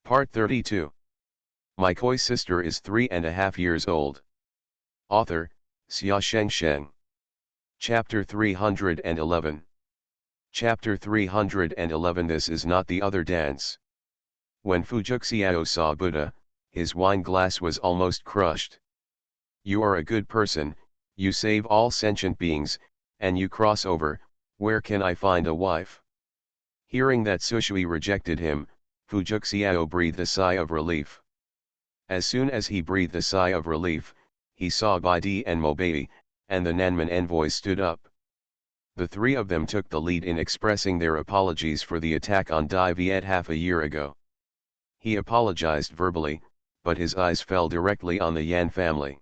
Part 32. My koi sister is 3.5 years old. Author, Xia Sheng. Chapter 311. Chapter 311. This is not the other dance. When Fujuxiao saw Buddha, his wine glass was almost crushed. You are a good person, you save all sentient beings, and you cross over, where can I find a wife? Hearing that Sushui rejected him, Fujuxiao breathed a sigh of relief. As soon as he breathed a sigh of relief, he saw Baidi and Mobei, and the Nanman envoy stood up. The three of them took the lead in expressing their apologies for the attack on Dai Viet half a year ago. He apologized verbally, but his eyes fell directly on the Yan family.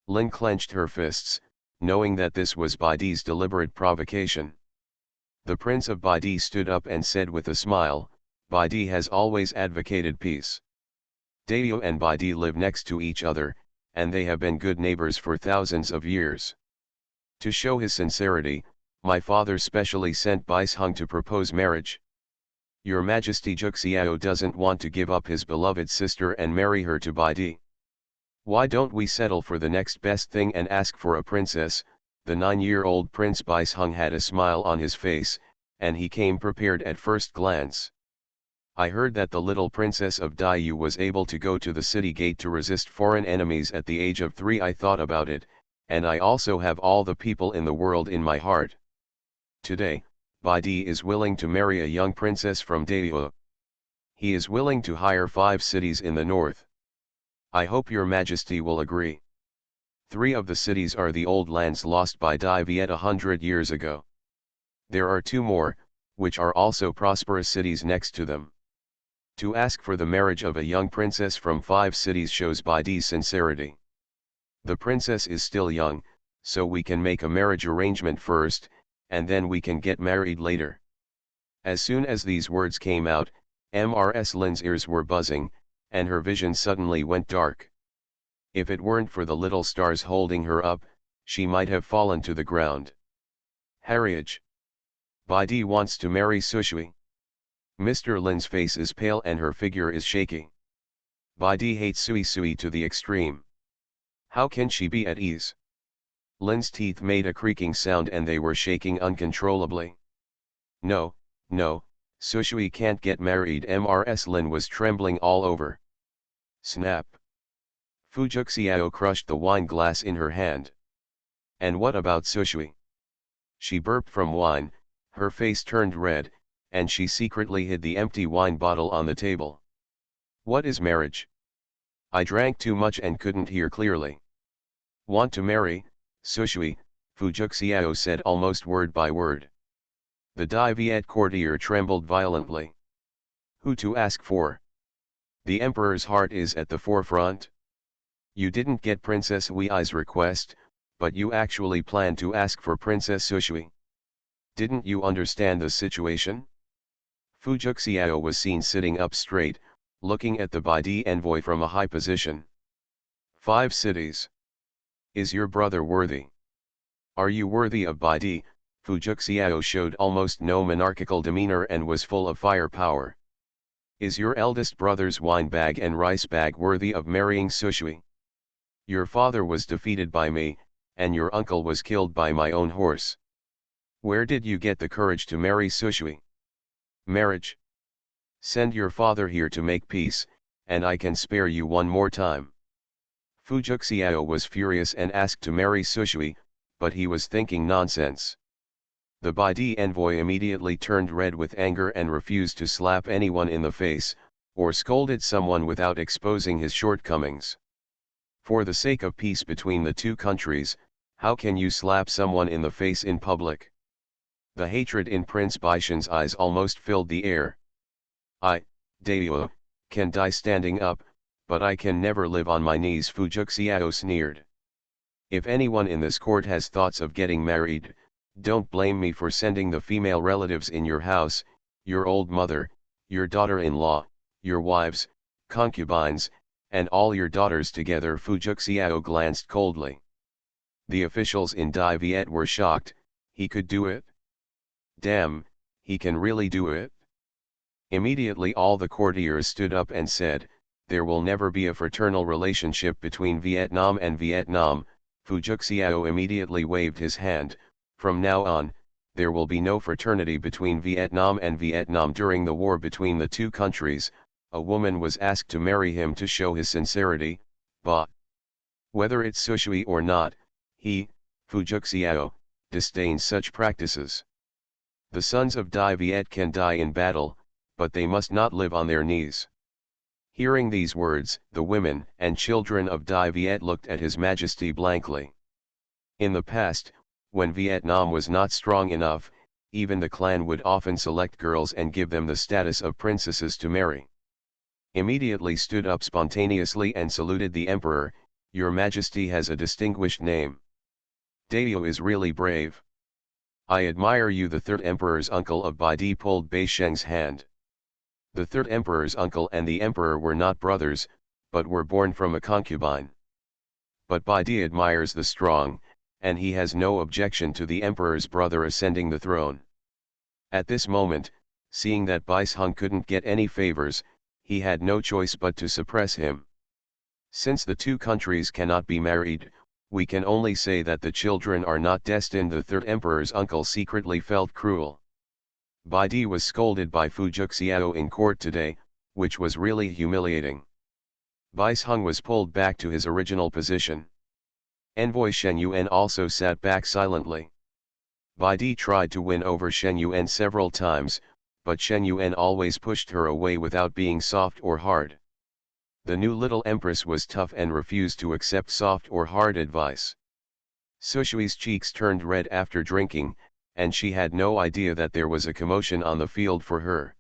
Lin clenched her fists, knowing that this was Baidi's deliberate provocation. The Prince of Baidi stood up and said with a smile, Baidi has always advocated peace. Dayo and Baidi live next to each other, and they have been good neighbors for thousands of years. To show his sincerity, my father specially sent Baisheng to propose marriage. Your Majesty Juxiao doesn't want to give up his beloved sister and marry her to Baidi. Why don't we settle for the next best thing and ask for a princess? The 9-year-old Prince Baisheng had a smile on his face, and he came prepared at first glance. I heard that the little princess of Daiyu was able to go to the city gate to resist foreign enemies at the age of 3. I thought about it, and I also have all the people in the world in my heart. Today, Baidi is willing to marry a young princess from Daiyu. He is willing to hire 5 cities in the north. I hope your Majesty will agree. 3 of the cities are the old lands lost by Dai Viet 100 years ago. There are 2 more, which are also prosperous cities next to them. To ask for the marriage of a young princess from 5 cities shows Baidi's sincerity. The princess is still young, so we can make a marriage arrangement first, and then we can get married later. As soon as these words came out, Mrs. Lin's ears were buzzing, and her vision suddenly went dark. If it weren't for the little stars holding her up, she might have fallen to the ground. Harriage. Baidi wants to marry Sushui. Mr. Lin's face is pale and her figure is shaky. Baidi hates Sui to the extreme. How can she be at ease? Lin's teeth made a creaking sound and they were shaking uncontrollably. No, Sushui can't get married. Mrs. Lin was trembling all over. Snap. Fujuxiao crushed the wine glass in her hand. And what about Sushui? She burped from wine, her face turned red, and she secretly hid the empty wine bottle on the table. What is marriage? I drank too much and couldn't hear clearly. Want to marry, Sushui, Fujuxiao said almost word by word. The Dai Viet courtier trembled violently. Who to ask for? The emperor's heart is at the forefront. You didn't get Princess Wei's request, but you actually planned to ask for Princess Sushui. Didn't you understand the situation? Fujuxiao was seen sitting up straight, looking at the Baidi envoy from a high position. 5 cities. Is your brother worthy? Are you worthy of Baidi? Fujuxiao showed almost no monarchical demeanor and was full of firepower. Is your eldest brother's wine bag and rice bag worthy of marrying Sushui? Your father was defeated by me, and your uncle was killed by my own horse. Where did you get the courage to marry Sushui? Marriage. Send your father here to make peace, and I can spare you one more time. Fujuxiao was furious and asked to marry Sushui, but he was thinking nonsense. The Baidi envoy immediately turned red with anger and refused to slap anyone in the face, or scolded someone without exposing his shortcomings. For the sake of peace between the 2 countries, how can you slap someone in the face in public? The hatred in Prince Baishen's eyes almost filled the air. I, Dayo, can die standing up, but I can never live on my knees, Fujuxiao sneered. If anyone in this court has thoughts of getting married, don't blame me for sending the female relatives in your house, your old mother, your daughter-in-law, your wives, concubines, and all your daughters together. Fujuxiao glanced coldly. The officials in Dai Viet were shocked. He could do it? Damn, he can really do it? Immediately all the courtiers stood up and said, "There will never be a fraternal relationship between Vietnam and Vietnam." Phu Xiao immediately waved his hand, "From now on, there will be no fraternity between Vietnam and Vietnam." During the war between the two countries, a woman was asked to marry him to show his sincerity, but whether it's Sushui or not, he, Phu Xiao, disdains such practices. The sons of Dai Viet can die in battle, but they must not live on their knees. Hearing these words, the women and children of Dai Viet looked at His Majesty blankly. In the past, when Vietnam was not strong enough, even the clan would often select girls and give them the status of princesses to marry. Immediately stood up spontaneously and saluted the emperor. "Your Majesty has a distinguished name. Dayo is really brave. I admire you." The third emperor's uncle of Baidi pulled Bei Sheng's hand. The third emperor's uncle and the emperor were not brothers, but were born from a concubine. But Baidi admires the strong, and he has no objection to the emperor's brother ascending the throne. At this moment, seeing that Bai Hung couldn't get any favors, he had no choice but to suppress him. Since the two countries cannot be married, we can only say that the children are not destined. The third emperor's uncle secretly felt cruel. Baidi was scolded by Phu Xiao in court today, which was really humiliating. Bai Hung was pulled back to his original position. Envoy Shen Yuan also sat back silently. Baidi tried to win over Shen Yuan several times, but Shen Yuan always pushed her away without being soft or hard. The new little empress was tough and refused to accept soft or hard advice. Sushui's cheeks turned red after drinking, and she had no idea that there was a commotion on the field for her.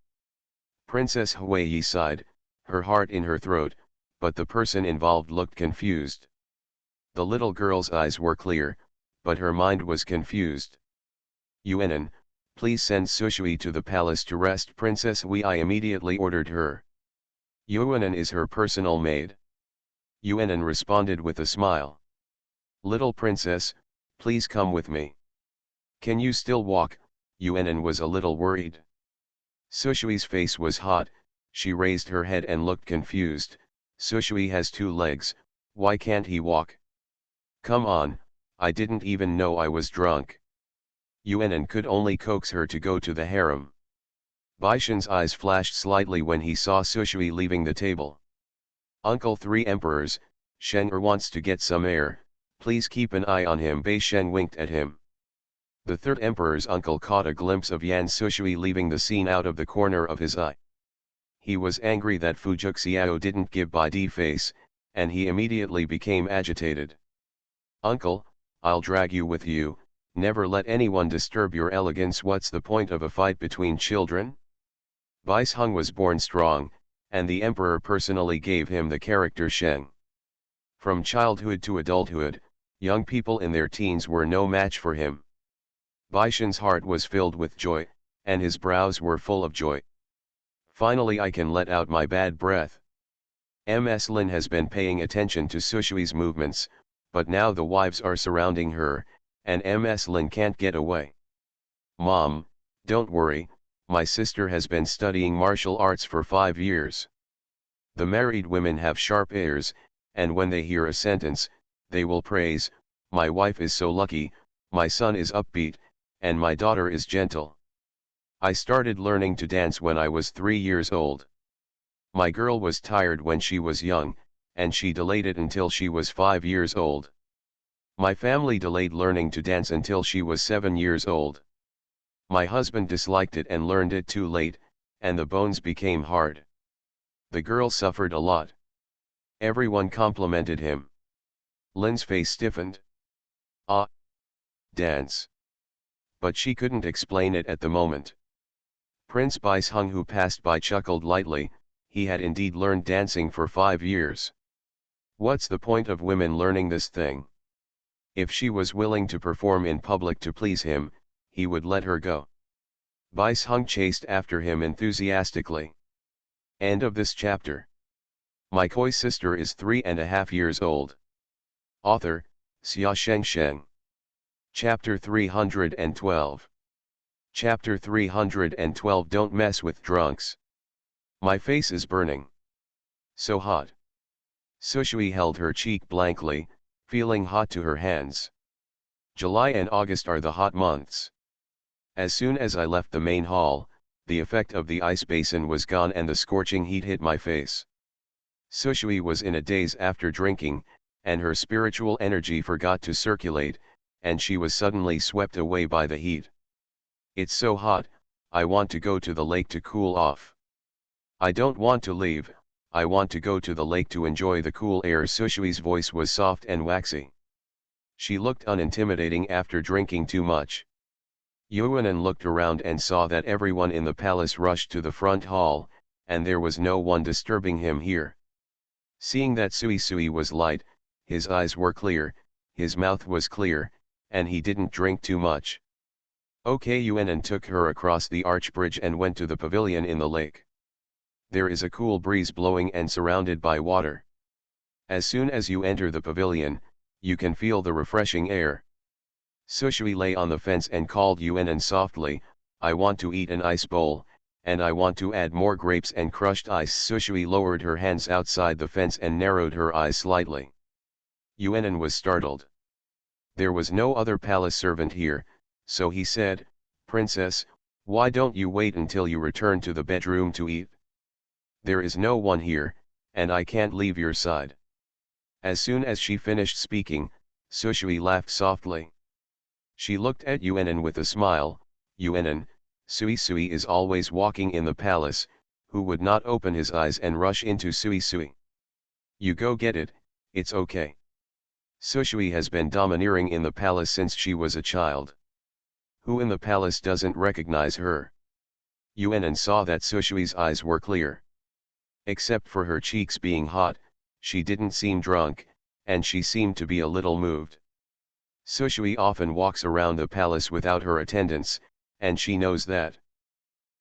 Princess Huiyi sighed, her heart in her throat, but the person involved looked confused. The little girl's eyes were clear, but her mind was confused. "Yuanan, please send Sushui to the palace to rest." Princess Huiyi immediately ordered her. "Yuanan is her personal maid." Yuanan responded with a smile. "Little princess, please come with me." "Can you still walk?" Yuanan was a little worried. Sushui's face was hot, she raised her head and looked confused. "Sushui has 2 legs, why can't he walk?" "Come on, I didn't even know I was drunk." Yuanan could only coax her to go to the harem. Baishan's eyes flashed slightly when he saw Sushui leaving the table. "Uncle 3 emperors, Sheng wants to get some air, please keep an eye on him." Bei Sheng winked at him. The third emperor's uncle caught a glimpse of Yan Sushui leaving the scene out of the corner of his eye. He was angry that Phu Xiao didn't give Baidi face, and he immediately became agitated. "Uncle, I'll drag you with you, never let anyone disturb your elegance." "What's the point of a fight between children?" Bai Hung was born strong, and the emperor personally gave him the character Sheng. From childhood to adulthood, young people in their teens were no match for him. Baishan's heart was filled with joy, and his brows were full of joy. "Finally I can let out my bad breath." Ms. Lin has been paying attention to Sushui's movements, but now the wives are surrounding her, and Ms. Lin can't get away. "Mom, don't worry, my sister has been studying martial arts for 5 years." The married women have sharp ears, and when they hear a sentence, they will praise, "My wife is so lucky, my son is upbeat, and my daughter is gentle. I started learning to dance when I was 3 years old. My girl was tired when she was young, and she delayed it until she was 5 years old. My family delayed learning to dance until she was 7 years old. My husband disliked it and learned it too late, and the bones became hard." The girl suffered a lot. Everyone complimented him. Lin's face stiffened. "Ah, dance." But she couldn't explain it at the moment. Prince Bai Hung, who passed by, chuckled lightly. He had indeed learned dancing for 5 years. What's the point of women learning this thing? If she was willing to perform in public to please him, he would let her go. Bai Hung chased after him enthusiastically. End of this chapter. My koi sister is 3.5 years old. Author, Xia Sheng. Chapter 312. Chapter 312. Don't mess with drunks. My face is burning. So hot. Sushui held her cheek blankly, feeling hot to her hands. July and August are the hot months. As soon as I left the main hall, the effect of the ice basin was gone and the scorching heat hit my face. Sushui was in a daze after drinking, and her spiritual energy forgot to circulate, and she was suddenly swept away by the heat. It's so hot, I want to go to the lake to cool off. I don't want to leave, I want to go to the lake to enjoy the cool air. Sushui's voice was soft and waxy. She looked unintimidating after drinking too much. Yuanan looked around and saw that everyone in the palace rushed to the front hall, and there was no one disturbing him here. Seeing that Sui was light, his eyes were clear, his mouth was clear, and he didn't drink too much. Okay, Yuanan took her across the arch bridge and went to the pavilion in the lake. There is a cool breeze blowing and surrounded by water. As soon as you enter the pavilion, you can feel the refreshing air. Sushui lay on the fence and called Yuanan softly, I want to eat an ice bowl, and I want to add more grapes and crushed ice. Sushui lowered her hands outside the fence and narrowed her eyes slightly. Yuanan was startled. There was no other palace servant here, so he said, Princess, why don't you wait until you return to the bedroom to eat? There is no one here, and I can't leave your side. As soon as she finished speaking, Sushui laughed softly. She looked at Yuanan with a smile. Yuanan, Sui is always walking in the palace, who would not open his eyes and rush into Sui? You go get it, it's okay. Sushui has been domineering in the palace since she was a child. Who in the palace doesn't recognize her? Yuanan saw that Sushui's eyes were clear. Except for her cheeks being hot, she didn't seem drunk, and she seemed to be a little moved. Sushui often walks around the palace without her attendants, and she knows that.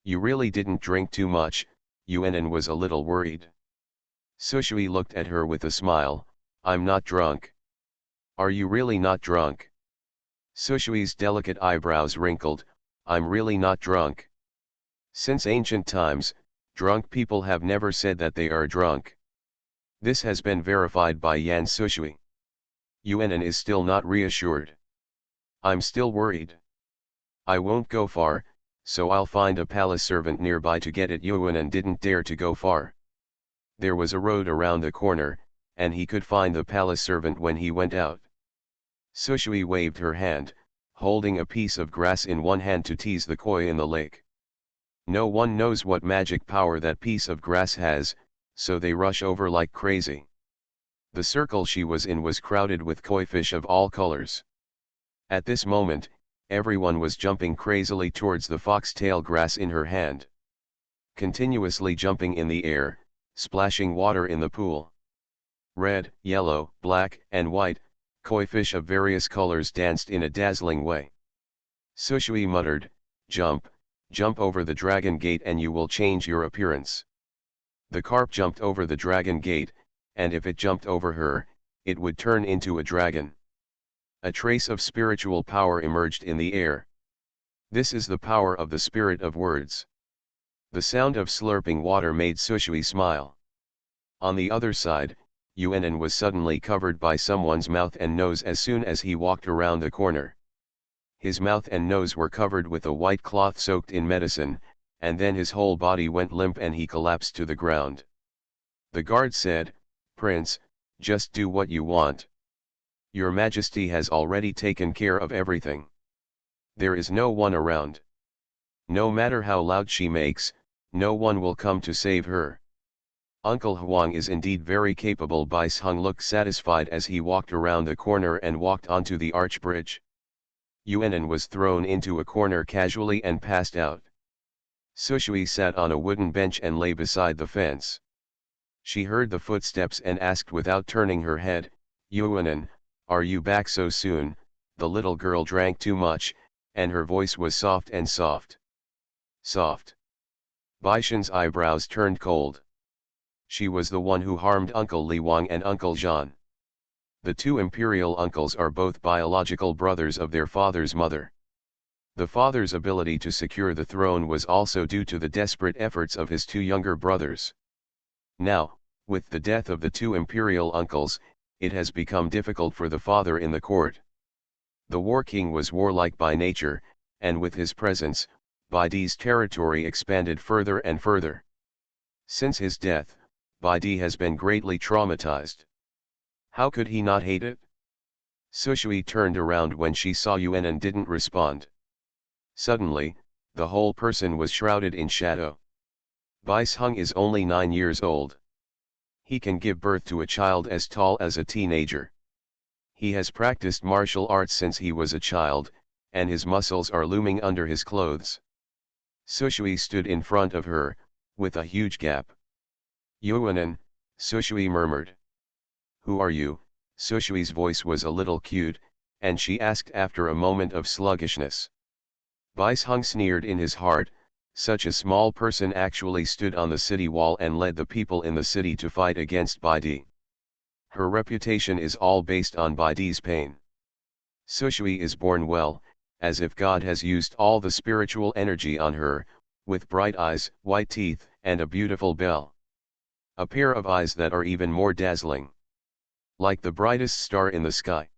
You really didn't drink too much, Yuanan was a little worried. Sushui looked at her with a smile, I'm not drunk. Are you really not drunk? Sushui's delicate eyebrows wrinkled, I'm really not drunk. Since ancient times, drunk people have never said that they are drunk. This has been verified by Yan Sushui. Yuanan is still not reassured. I'm still worried. I won't go far, so I'll find a palace servant nearby to get it. Yuanan didn't dare to go far. There was a road around the corner, and he could find the palace servant when he went out. Sushui waved her hand, holding a piece of grass in one hand to tease the koi in the lake. No one knows what magic power that piece of grass has, so they rush over like crazy. The circle she was in was crowded with koi fish of all colors. At this moment, everyone was jumping crazily towards the foxtail grass in her hand. Continuously jumping in the air, splashing water in the pool. Red, yellow, black, and white, koi fish of various colors danced in a dazzling way. Sushui muttered, jump over the dragon gate and you will change your appearance. The carp jumped over the dragon gate, and if it jumped over her, it would turn into a dragon. A trace of spiritual power emerged in the air. This is the power of the spirit of words. The sound of slurping water made Sushui smile. On the other side, Yuanan was suddenly covered by someone's mouth and nose as soon as he walked around the corner. His mouth and nose were covered with a white cloth soaked in medicine, and then his whole body went limp and he collapsed to the ground. The guard said, Prince, just do what you want. Your Majesty has already taken care of everything. There is no one around. No matter how loud she makes, no one will come to save her. Uncle Huang is indeed very capable. Bai Hung looked satisfied as he walked around the corner and walked onto the arch bridge. Yuanan was thrown into a corner casually and passed out. Sushui sat on a wooden bench and lay beside the fence. She heard the footsteps and asked without turning her head, Yuanan, are you back so soon? The little girl drank too much, and her voice was soft and soft. Soft. Baishan's eyebrows turned cold. She was the one who harmed Uncle Li Wang and Uncle Zhan. The two imperial uncles are both biological brothers of their father's mother. The father's ability to secure the throne was also due to the desperate efforts of his two younger brothers. Now, with the death of the two imperial uncles, it has become difficult for the father in the court. The war king was warlike by nature, and with his presence, Baidi's territory expanded further and further. Since his death, Baidi has been greatly traumatized. How could he not hate it? Sushui turned around when she saw Yuan and didn't respond. Suddenly, the whole person was shrouded in shadow. Bai Hung is only 9 years old. He can give birth to a child as tall as a teenager. He has practiced martial arts since he was a child, and his muscles are looming under his clothes. Sushui stood in front of her, with a huge gap. Yuanan, Sushui murmured. Who are you? Sushui's voice was a little cute, and she asked after a moment of sluggishness. Bai Hung sneered in his heart. Such a small person actually stood on the city wall and led the people in the city to fight against Baidi. Her reputation is all based on Baidi's pain. Sushui is born well, as if God has used all the spiritual energy on her, with bright eyes, white teeth, and a beautiful bell. A pair of eyes that are even more dazzling. Like the brightest star in the sky.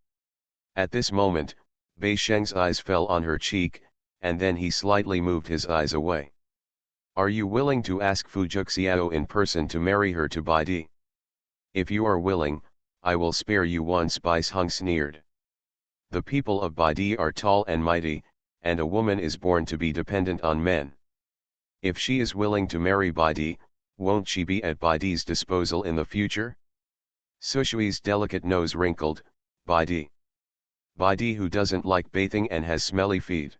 At this moment, Bei Sheng's eyes fell on her cheek, and then he slightly moved his eyes away. Are you willing to ask Fu Juxiao in person to marry her to Baidi? If you are willing, I will spare you once. Bai Hung sneered. The people of Baidi are tall and mighty, and a woman is born to be dependent on men. If she is willing to marry Baidi, won't she be at Baidi's disposal in the future? Sushui's delicate nose wrinkled. Baidi. Baidi who doesn't like bathing and has smelly feet.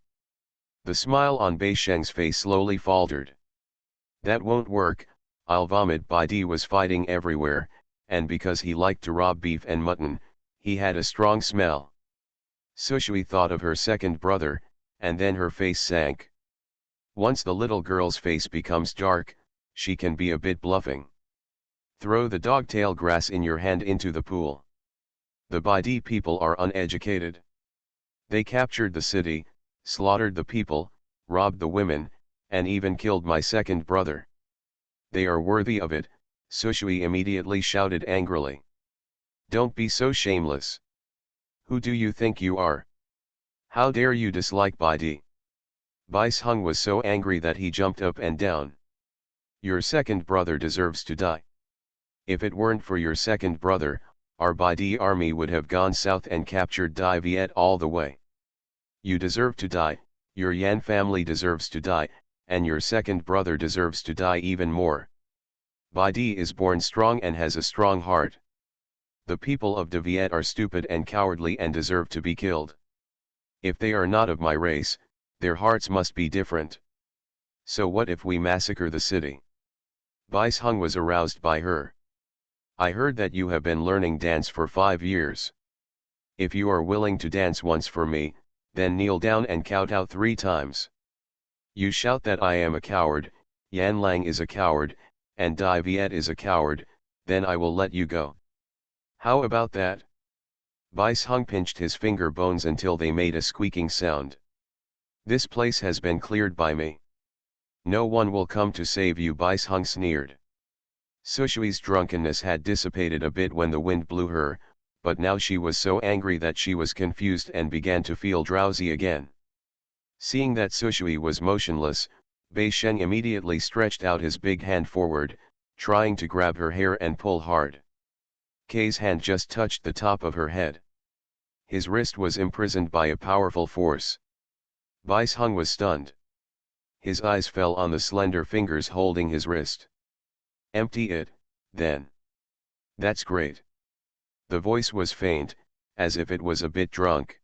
The smile on Bei Sheng's face slowly faltered. That won't work, I'll vomit. Baidi was fighting everywhere, and because he liked to rob beef and mutton, he had a strong smell. Sushui thought of her second brother, and then her face sank. Once the little girl's face becomes dark, she can be a bit bluffing. Throw the dogtail grass in your hand into the pool. The Baidi people are uneducated. They captured the city, slaughtered the people, robbed the women, and even killed my second brother. They are worthy of it, Sushui immediately shouted angrily. Don't be so shameless. Who do you think you are? How dare you dislike Baidi? Bai Hung was so angry that he jumped up and down. Your second brother deserves to die. If it weren't for your second brother, our Baidi army would have gone south and captured Dai Viet all the way. You deserve to die, your Yan family deserves to die, and your second brother deserves to die even more. Baidi is born strong and has a strong heart. The people of De Viet are stupid and cowardly and deserve to be killed. If they are not of my race, their hearts must be different. So what if we massacre the city? Bai Hung was aroused by her. I heard that you have been learning dance for 5 years. If you are willing to dance once for me, then kneel down and kowtow 3 times. You shout that I am a coward, Yan Lang is a coward, and Dai Viet is a coward, then I will let you go. How about that? Bai Hung pinched his finger bones until they made a squeaking sound. This place has been cleared by me. No one will come to save you. Bai Hung sneered. Sushui's drunkenness had dissipated a bit when the wind blew her, but now she was so angry that she was confused and began to feel drowsy again. Seeing that Sushui was motionless, Bei Sheng immediately stretched out his big hand forward, trying to grab her hair and pull hard. Kay's hand just touched the top of her head. His wrist was imprisoned by a powerful force. Bai Hung was stunned. His eyes fell on the slender fingers holding his wrist. Empty it, then. That's great. The voice was faint, as if it was a bit drunk.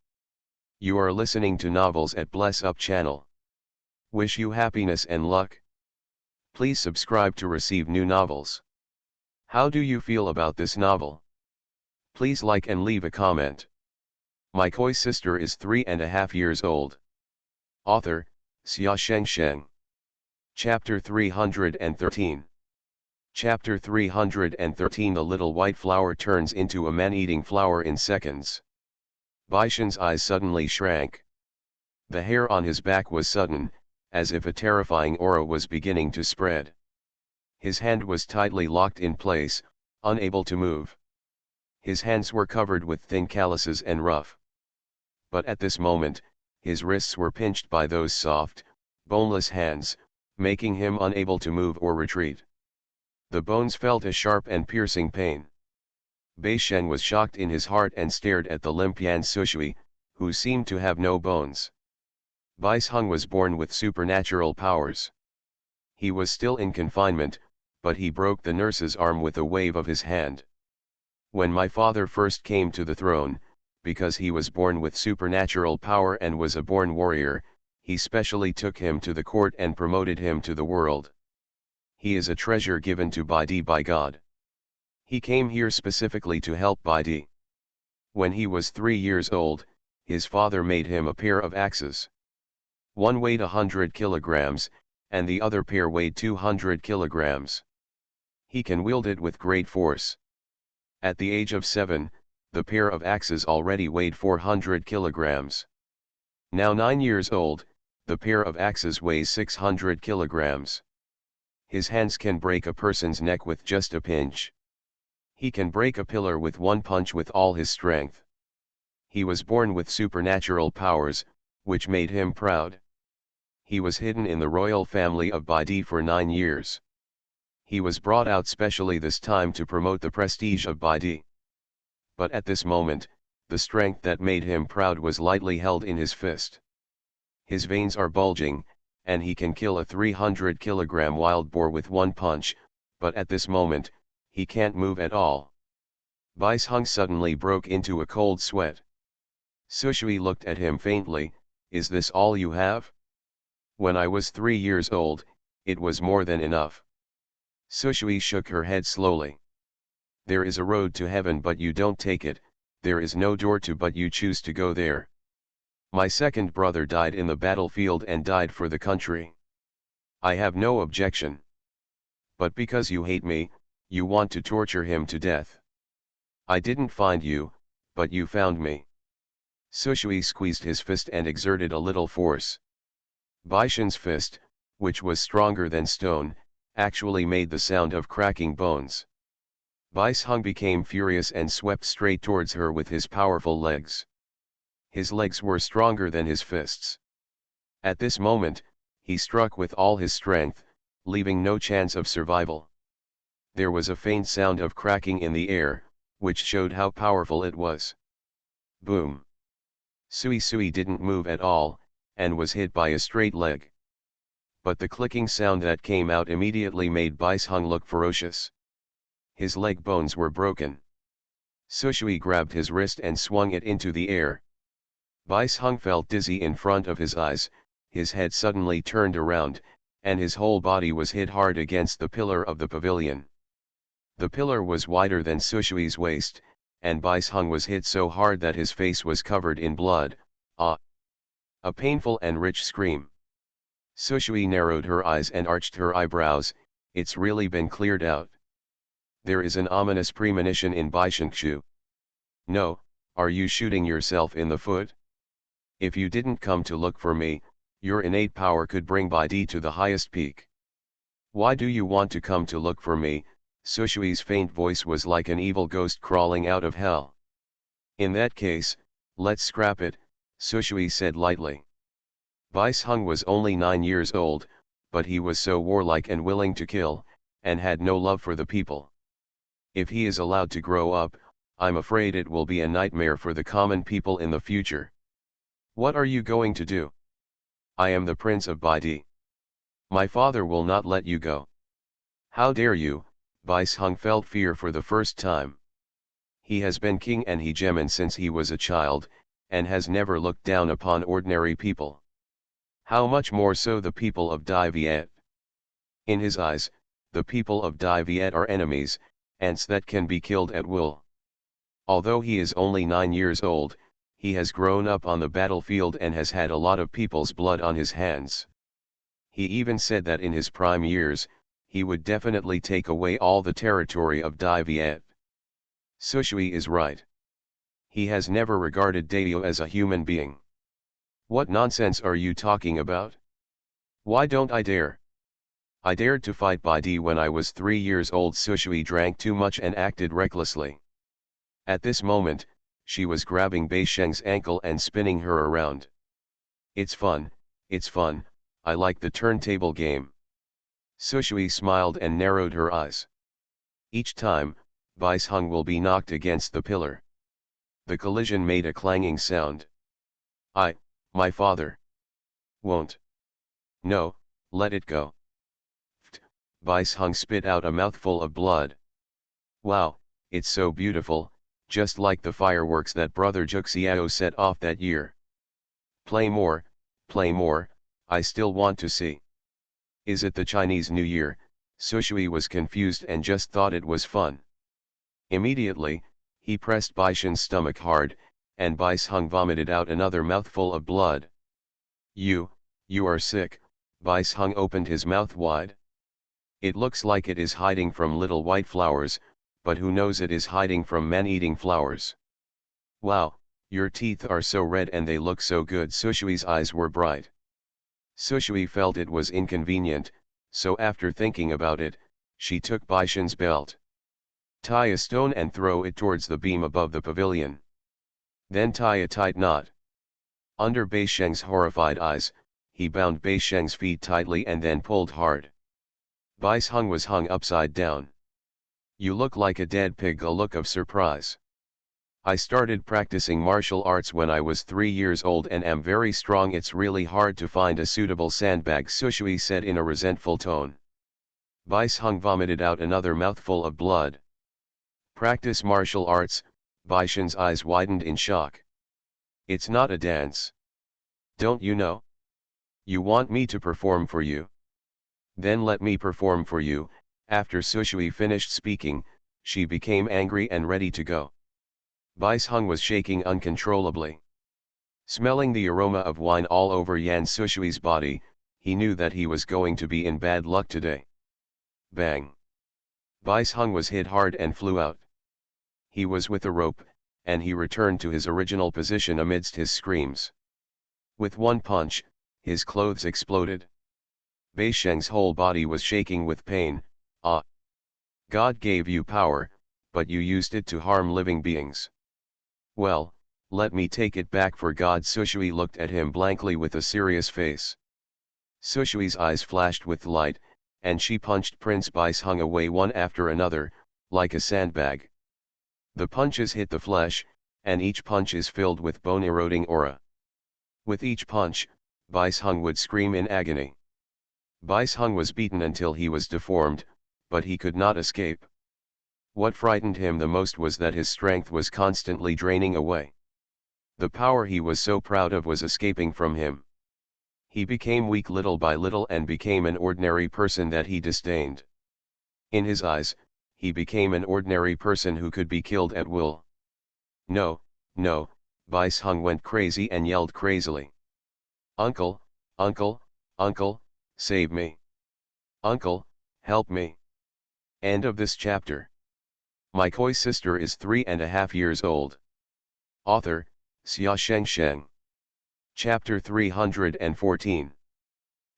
You are listening to novels at Bless Up channel. Wish you happiness and luck. Please subscribe to receive new novels. How do you feel about this novel? Please like and leave a comment. My koi sister is 3.5 years old. Author, Xia Sheng. Chapter 313. Chapter 313. The little white flower turns into a man-eating flower in seconds. Baishan's eyes suddenly shrank. The hair on his back was sudden, as if a terrifying aura was beginning to spread. His hand was tightly locked in place, unable to move. His hands were covered with thin calluses and rough. But at this moment, his wrists were pinched by those soft, boneless hands, making him unable to move or retreat. The bones felt a sharp and piercing pain. Bai Shen was shocked in his heart and stared at the limp Yan Sushui, who seemed to have no bones. Bai Hung was born with supernatural powers. He was still in confinement, but he broke the nurse's arm with a wave of his hand. When my father first came to the throne, because he was born with supernatural power and was a born warrior, he specially took him to the court and promoted him to the world. He is a treasure given to Bai by God. He came here specifically to help Bai. When he was 3 years old, his father made him a pair of axes. One weighed 100 kilograms, and the other pair weighed 200 kilograms. He can wield it with great force. At the age of 7, the pair of axes already weighed 400 kilograms. Now 9 years old, the pair of axes weighs 600 kilograms. His hands can break a person's neck with just a pinch. He can break a pillar with one punch with all his strength. He was born with supernatural powers, which made him proud. He was hidden in the royal family of Bai for 9 years. He was brought out specially this time to promote the prestige of Bai. But at this moment, the strength that made him proud was lightly held in his fist. His veins are bulging, and he can kill a 300-kilogram wild boar with one punch, but at this moment, he can't move at all. Bai Hung suddenly broke into a cold sweat. Sushui looked at him faintly. Is this all you have? When I was 3 years old, it was more than enough. Sushui shook her head slowly. There is a road to heaven but you don't take it, there is no door to but you choose to go there. My second brother died in the battlefield and died for the country. I have no objection. But because you hate me, you want to torture him to death. I didn't find you, but you found me. Sushui squeezed his fist and exerted a little force. Bai Shen's fist, which was stronger than stone, actually made the sound of cracking bones. Bai Hung became furious and swept straight towards her with his powerful legs. His legs were stronger than his fists. At this moment, he struck with all his strength, leaving no chance of survival. There was a faint sound of cracking in the air, which showed how powerful it was. Boom! Sui didn't move at all, and was hit by a straight leg. But the clicking sound that came out immediately made Bai Hung look ferocious. His leg bones were broken. Sushui grabbed his wrist and swung it into the air. Bai Hung felt dizzy in front of his eyes, his head suddenly turned around, and his whole body was hit hard against the pillar of the pavilion. The pillar was wider than Sushui's waist, and Bai Hung was hit so hard that his face was covered in blood. Ah! A painful and rich scream. Sushui narrowed her eyes and arched her eyebrows. It's really been cleared out. There is an ominous premonition in Bai Shenkshu. No, are you shooting yourself in the foot? If you didn't come to look for me, your innate power could bring Bai to the highest peak. Why do you want to come to look for me? Sushui's faint voice was like an evil ghost crawling out of hell. In that case, let's scrap it, Sushui said lightly. Bai Hung was only 9 years old, but he was so warlike and willing to kill, and had no love for the people. If he is allowed to grow up, I'm afraid it will be a nightmare for the common people in the future. What are you going to do? I am the prince of Bai. My father will not let you go. How dare you? Bai Hung felt fear for the first time. He has been king and hegemon since he was a child, and has never looked down upon ordinary people. How much more so the people of Dai Viet. In his eyes, the people of Dai Viet are enemies, ants that can be killed at will. Although he is only 9 years old, he has grown up on the battlefield and has had a lot of people's blood on his hands. He even said that in his prime years, he would definitely take away all the territory of Dai Viet. Sushui is right. He has never regarded Daio as a human being. What nonsense are you talking about? Why don't I dare? I dared to fight Bai Di when I was 3 years old. Sushui drank too much and acted recklessly. At this moment, she was grabbing Bei Sheng's ankle and spinning her around. It's fun, I like the turntable game. Sushui smiled and narrowed her eyes. Each time, Bai Hung will be knocked against the pillar. The collision made a clanging sound. My father. Won't. No, let it go. Bai Hung spit out a mouthful of blood. Wow, it's so beautiful, just like the fireworks that brother Juxiao set off that year. Play more, I still want to see. Is it the Chinese New Year? Sushui was confused and just thought it was fun. Immediately, he pressed Baishan's stomach hard, and Bai Hung vomited out another mouthful of blood. You are sick. Bai Hung opened his mouth wide. It looks like it is hiding from little white flowers, but who knows, it is hiding from man-eating flowers. Wow, your teeth are so red and they look so good. Sushui's eyes were bright. Sushui felt it was inconvenient, so after thinking about it, she took Baishan's belt. Tie a stone and throw it towards the beam above the pavilion. Then tie a tight knot. Under Bei Sheng's horrified eyes, he bound Bei Sheng's feet tightly and then pulled hard. Bai Hung was hung upside down. You look like a dead pig. A look of surprise. I started practicing martial arts when I was 3 years old and am very strong. It's really hard to find a suitable sandbag, Sushui said in a resentful tone. Bai Hung vomited out another mouthful of blood. Practice martial arts? Bai Shan's eyes widened in shock. It's not a dance. Don't you know? You want me to perform for you? Then let me perform for you. After Sushui finished speaking, she became angry and ready to go. Bai Hung was shaking uncontrollably. Smelling the aroma of wine all over Yan Sushui's body, he knew that he was going to be in bad luck today. Bang! Bai Hung was hit hard and flew out. He was with a rope, and he returned to his original position amidst his screams. With one punch, his clothes exploded. Bei Sheng's whole body was shaking with pain. Ah! God gave you power, but you used it to harm living beings. Well, let me take it back for God. Sushui looked at him blankly with a serious face. Sushui's eyes flashed with light, and she punched Prince Bai Hung away one after another, like a sandbag. The punches hit the flesh, and each punch is filled with bone-eroding aura. With each punch, Bai Hung would scream in agony. Bai Hung was beaten until he was deformed, but he could not escape. What frightened him the most was that his strength was constantly draining away. The power he was so proud of was escaping from him. He became weak little by little and became an ordinary person that he disdained. In his eyes, he became an ordinary person who could be killed at will. No, Bai Hung went crazy and yelled crazily. Uncle, save me. Uncle, help me. End of this chapter. My koi sister is 3.5 years old. Author, Xia Sheng. Chapter 314.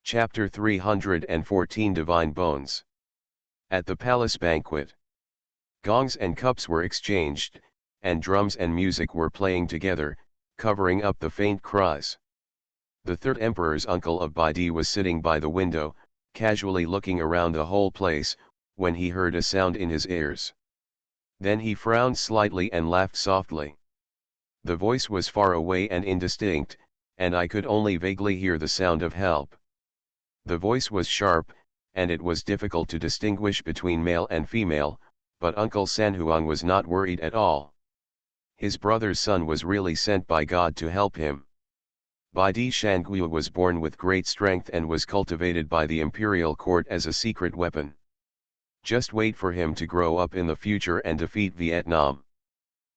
Chapter 314 Divine Bones. At the palace banquet. Gongs and cups were exchanged, and drums and music were playing together, covering up the faint cries. The third emperor's uncle of Bai Di was sitting by the window, casually looking around the whole place, when he heard a sound in his ears. Then he frowned slightly and laughed softly. The voice was far away and indistinct, and I could only vaguely hear the sound of help. The voice was sharp, and it was difficult to distinguish between male and female, but Uncle Sanhuang was not worried at all. His brother's son was really sent by God to help him. Bai Di Shangui was born with great strength and was cultivated by the imperial court as a secret weapon. Just wait for him to grow up in the future and defeat Vietnam.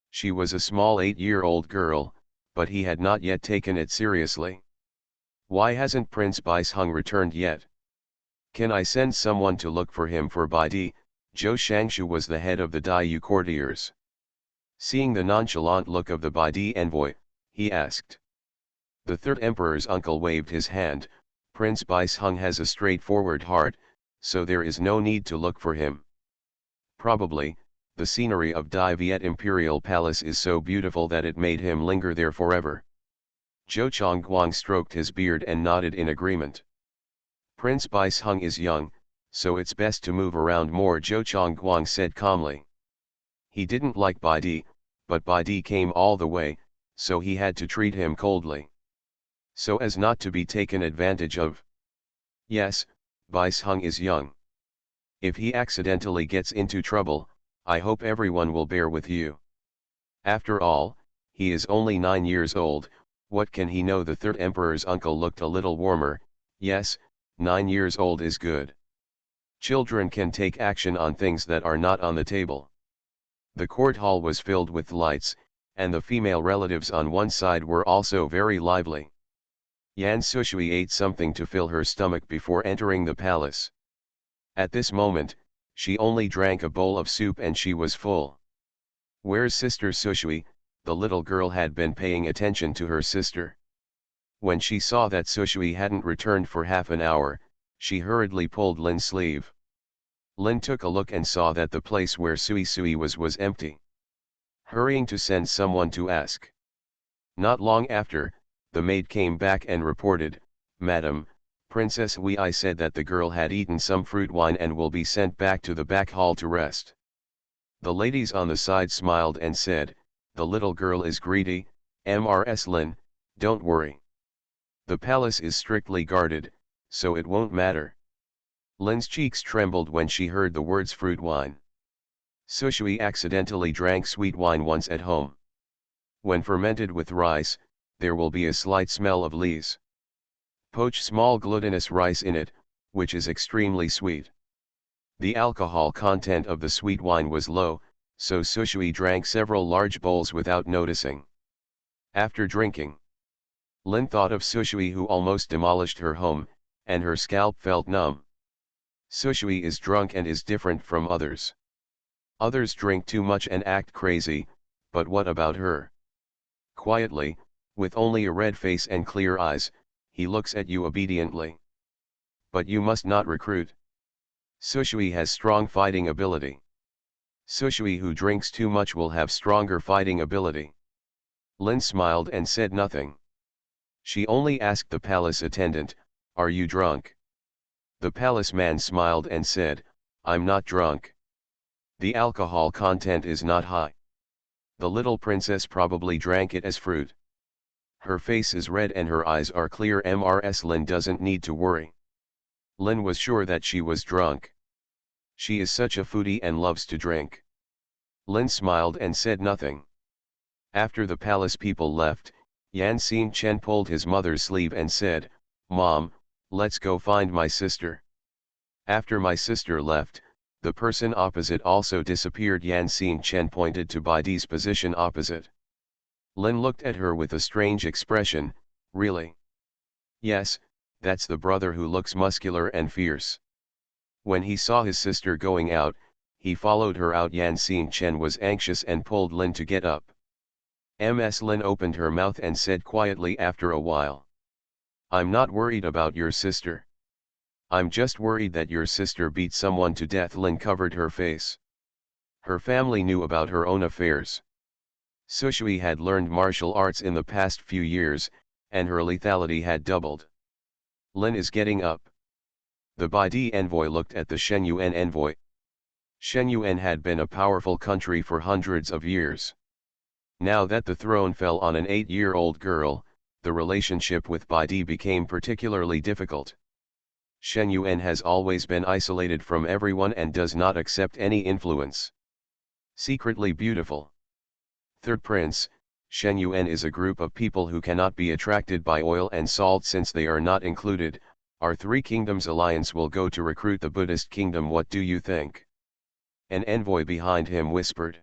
She was a small 8-year-old girl, but he had not yet taken it seriously. Why hasn't Prince Bai Hung returned yet? Can I send someone to look for him for Bai Di? Zhou Shangshu was the head of the Daiyu courtiers. Seeing the nonchalant look of the Bai Di envoy, he asked. The third emperor's uncle waved his hand. Prince Baisheng has a straightforward heart, so there is no need to look for him. Probably, the scenery of Dai Viet Imperial Palace is so beautiful that it made him linger there forever. Zhou Chongguang stroked his beard and nodded in agreement. Prince Baisheng is young, so it's best to move around more, Zhou Chongguang said calmly. He didn't like Bai Di, but Bai Di came all the way, so he had to treat him coldly. So as not to be taken advantage of. Yes, Baisheng is young. If he accidentally gets into trouble, I hope everyone will bear with you. After all, he is only 9 years old, what can he know? The third emperor's uncle looked a little warmer. Yes, 9 years old is good. Children can take action on things that are not on the table. The court hall was filled with lights, and the female relatives on one side were also very lively. Yan Sushui ate something to fill her stomach before entering the palace. At this moment, she only drank a bowl of soup and she was full. Where's Sister Sushui? The little girl had been paying attention to her sister. When she saw that Sushui hadn't returned for half an hour, she hurriedly pulled Lin's sleeve. Lin took a look and saw that the place where Sui Sui was empty. Hurrying to send someone to ask. Not long after, the maid came back and reported, Madam, Princess Wei said that the girl had eaten some fruit wine and will be sent back to the back hall to rest. The ladies on the side smiled and said, the little girl is greedy, Mrs. Lin, don't worry. The palace is strictly guarded, so it won't matter. Lin's cheeks trembled when she heard the words fruit wine. Sushui accidentally drank sweet wine once at home. When fermented with rice, there will be a slight smell of lees. Poach small glutinous rice in it, which is extremely sweet. The alcohol content of the sweet wine was low, so Sushui drank several large bowls without noticing. After drinking, Lin thought of Sushui who almost demolished her home, and her scalp felt numb. Sushui is drunk and is different from others. Others drink too much and act crazy, but what about her? Quietly, with only a red face and clear eyes, he looks at you obediently. But you must not recruit. Sushui has strong fighting ability. Sushui who drinks too much will have stronger fighting ability. Lin smiled and said nothing. She only asked the palace attendant, are you drunk? The palace man smiled and said, I'm not drunk. The alcohol content is not high. The little princess probably drank it as fruit. Her face is red and her eyes are clear. Mrs. Lin doesn't need to worry. Lin was sure that she was drunk. She is such a foodie and loves to drink. Lin smiled and said nothing. After the palace people left, Yan Xingchen pulled his mother's sleeve and said, Mom, let's go find my sister. After my sister left, the person opposite also disappeared. Yan Xingchen pointed to Bai Di's position opposite. Lin looked at her with a strange expression, really? Yes, that's the brother who looks muscular and fierce. When he saw his sister going out, he followed her out. Yan Xingchen was anxious and pulled Lin to get up. Ms. Lin opened her mouth and said quietly after a while. I'm not worried about your sister. I'm just worried that your sister beat someone to death. Lin covered her face. Her family knew about her own affairs. Sushui had learned martial arts in the past few years, and her lethality had doubled. Lin is getting up. The Bai Di envoy looked at the Shen Yuan envoy. Shen Yuan had been a powerful country for hundreds of years. Now that the throne fell on an 8-year-old girl, the relationship with Bai Di became particularly difficult. Shen Yuan has always been isolated from everyone and does not accept any influence. Secretly beautiful. Third Prince, Shen Yuan is a group of people who cannot be attracted by oil and salt. Since they are not included, our Three Kingdoms alliance will go to recruit the Buddhist kingdom. What do you think? An envoy behind him whispered.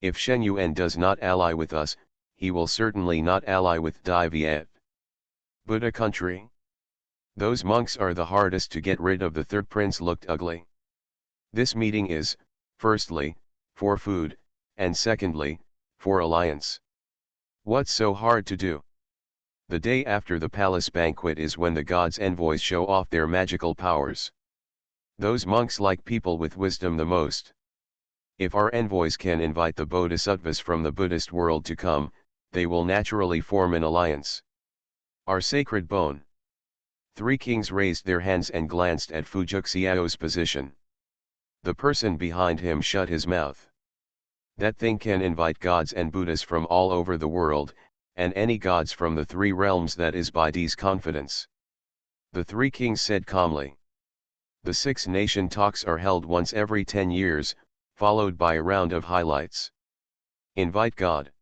If Shen Yuan does not ally with us, he will certainly not ally with Dai Viet. Buddha country? Those monks are the hardest to get rid of. The third prince looked ugly. This meeting is, firstly, for food, and secondly, for alliance. What's so hard to do? The day after the palace banquet is when the gods' envoys show off their magical powers. Those monks like people with wisdom the most. If our envoys can invite the bodhisattvas from the Buddhist world to come, they will naturally form an alliance. Our sacred bone. Three kings raised their hands and glanced at Fujuxiao's position. The person behind him shut his mouth. That thing can invite gods and Buddhas from all over the world, and any gods from the three realms, that is Baidi's confidence. The three kings said calmly. The Six-Nation talks are held once every 10 years, followed by a round of highlights. Invite God.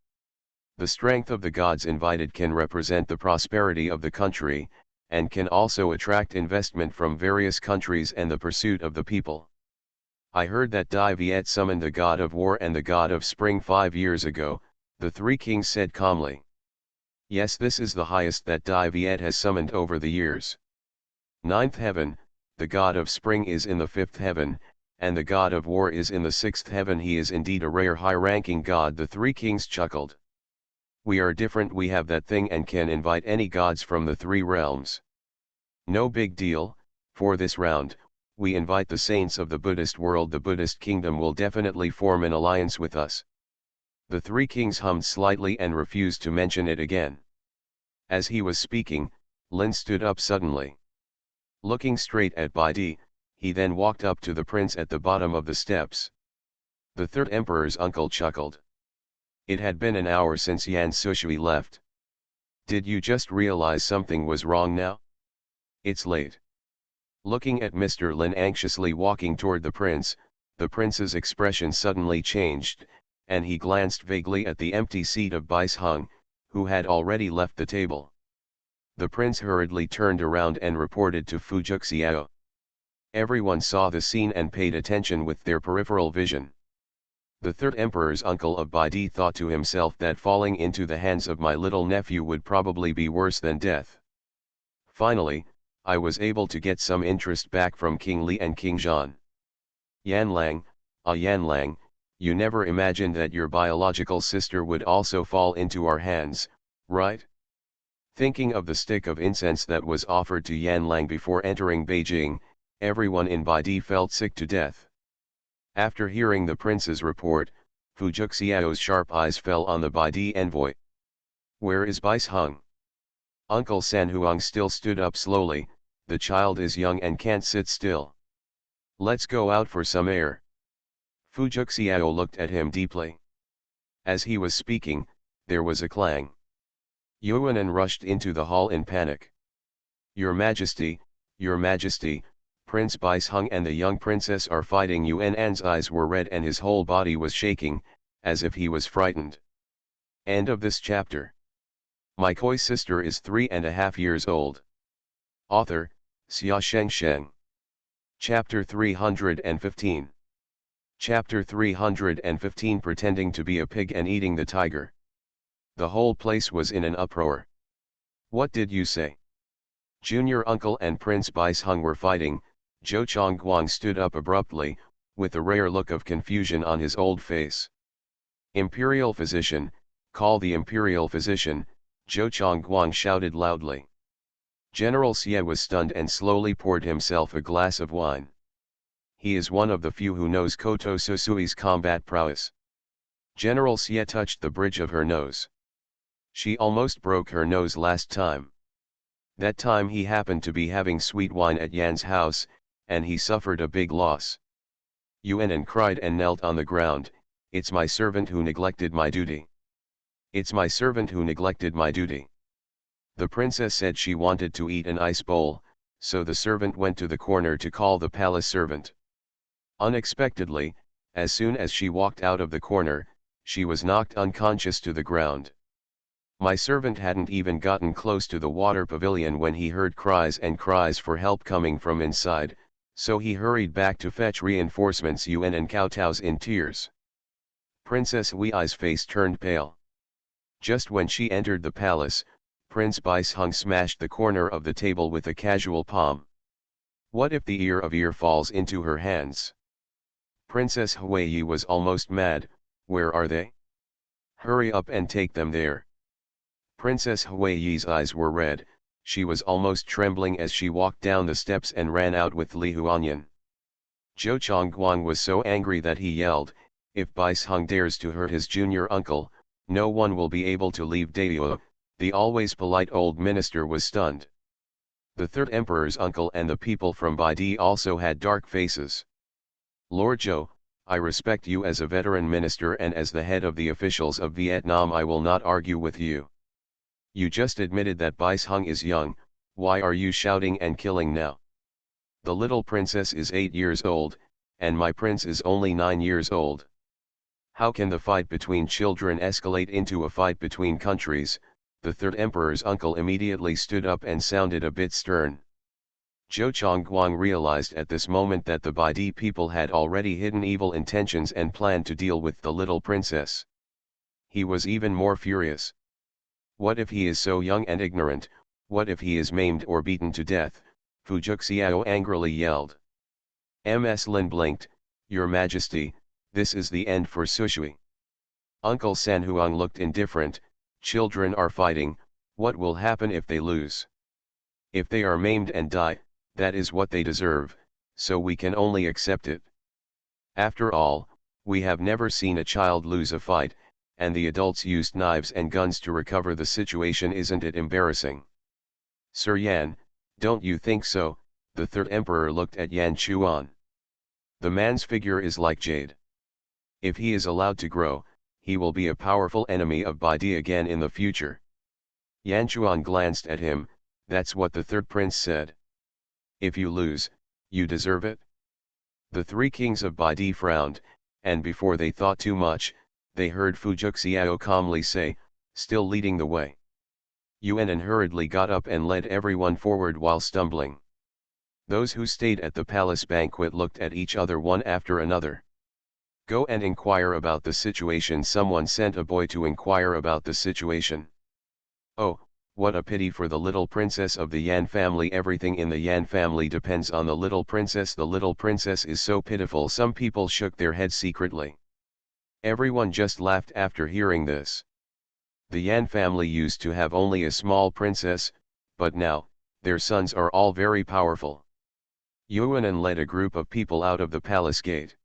The strength of the gods invited can represent the prosperity of the country, and can also attract investment from various countries and the pursuit of the people. I heard that Dai Viet summoned the god of war and the god of spring 5 years ago, the three kings said calmly. Yes, this is the highest that Dai Viet has summoned over the years. Ninth heaven, the god of spring is in the fifth heaven, and the god of war is in the sixth heaven. He is indeed a rare high-ranking god, the three kings chuckled. We are different, we have that thing and can invite any gods from the three realms. No big deal, for this round, we invite the saints of the Buddhist world. The Buddhist kingdom will definitely form an alliance with us. The three kings hummed slightly and refused to mention it again. As he was speaking, Lin stood up suddenly. Looking straight at Baidi, he then walked up to the prince at the bottom of the steps. The third emperor's uncle chuckled. It had been an hour since Yan Sushui left. Did you just realize something was wrong now? It's late. Looking at Mr. Lin anxiously walking toward the prince's expression suddenly changed, and he glanced vaguely at the empty seat of Bais Hung, who had already left the table. The prince hurriedly turned around and reported to Fujuxiao. Everyone saw the scene and paid attention with their peripheral vision. The third emperor's uncle of Baidi thought to himself that falling into the hands of my little nephew would probably be worse than death. Finally, I was able to get some interest back from King Li and King Zhan. Yanlang, Yanlang, you never imagined that your biological sister would also fall into our hands, right? Thinking of the stick of incense that was offered to Yanlang before entering Beijing, everyone in Baidi felt sick to death. After hearing the prince's report, Fujuxiao's sharp eyes fell on the Baidi envoy. Where is Bais Hung? Uncle Sanhuang still stood up slowly. The child is young and can't sit still. Let's go out for some air. Fujuxiao looked at him deeply. As he was speaking, there was a clang. Yuanan rushed into the hall in panic. Your Majesty, Prince Bais Hung and the young princess are fighting. Yuanan's eyes were red and his whole body was shaking, as if he was frightened. End of this chapter. My koi sister is 3.5 years old. Author, Xia Sheng. Chapter 315. Chapter 315, Pretending to be a pig and eating the tiger. The whole place was in an uproar. What did you say? Junior uncle and Prince Bais Hung were fighting. Zhou Chongguang stood up abruptly, with a rare look of confusion on his old face. Imperial physician, call the imperial physician, Zhou Chongguang shouted loudly. General Xie was stunned and slowly poured himself a glass of wine. He is one of the few who knows Koto Susui's combat prowess. General Xie touched the bridge of her nose. She almost broke her nose last time. That time he happened to be having sweet wine at Yan's house, and he suffered a big loss. Yuanan cried and knelt on the ground. It's my servant who neglected my duty. It's my servant who neglected my duty. The princess said she wanted to eat an ice bowl, so the servant went to the corner to call the palace servant. Unexpectedly, as soon as she walked out of the corner, she was knocked unconscious to the ground. My servant hadn't even gotten close to the water pavilion when he heard cries and cries for help coming from inside, so he hurried back to fetch reinforcements. Yuan kowtows in tears. Princess Hui's face turned pale. Just when she entered the palace, Prince Bais Hung smashed the corner of the table with a casual palm. What if the ear falls into her hands? Princess Hui was almost mad. Where are they? Hurry up and take them there. Princess Huiyi's eyes were red, she was almost trembling as she walked down the steps and ran out with Li Huanyan. Zhou Chongguang was so angry that he yelled, "If Baisheng dares to hurt his junior uncle, no one will be able to leave Daiyue." The always polite old minister was stunned. The third emperor's uncle and the people from Baidi also had dark faces. "Lord Zhou, I respect you as a veteran minister and as the head of the officials of Vietnam. I will not argue with you. You just admitted that Baisheng is young, why are you shouting and killing now? The little princess is 8 years old, and my prince is only 9 years old. How can the fight between children escalate into a fight between countries?" The third emperor's uncle immediately stood up and sounded a bit stern. Zhou Chongguang realized at this moment that the Baidi people had already hidden evil intentions and planned to deal with the little princess. He was even more furious. What if he is so young and ignorant, what if he is maimed or beaten to death? Fu Juxiao angrily yelled. Ms. Lin blinked, "Your Majesty, this is the end for Sushui." Uncle San Huang looked indifferent. "Children are fighting, what will happen if they lose? If they are maimed and die, that is what they deserve, so we can only accept it. After all, we have never seen a child lose a fight, and the adults used knives and guns to recover the situation. Isn't it embarrassing?" "Sir Yan, don't you think so?" The third emperor looked at Yan Chuan. "The man's figure is like jade. If he is allowed to grow, he will be a powerful enemy of Baidi again in the future." Yan Chuan glanced at him. "That's what the third prince said. If you lose, you deserve it." The three kings of Baidi frowned, and before they thought too much, they heard Fu Juxiao calmly say, still leading the way. Yuan hurriedly got up and led everyone forward while stumbling. Those who stayed at the palace banquet looked at each other one after another. "Go and inquire about the situation." Someone sent a boy to inquire about the situation. "Oh, what a pity for the little princess of the Yan family. Everything in the Yan family depends on the little princess. The little princess is so pitiful." Some people shook their heads secretly. Everyone just laughed after hearing this. The Yan family used to have only a small princess, but now, their sons are all very powerful. Yuan led a group of people out of the palace gate.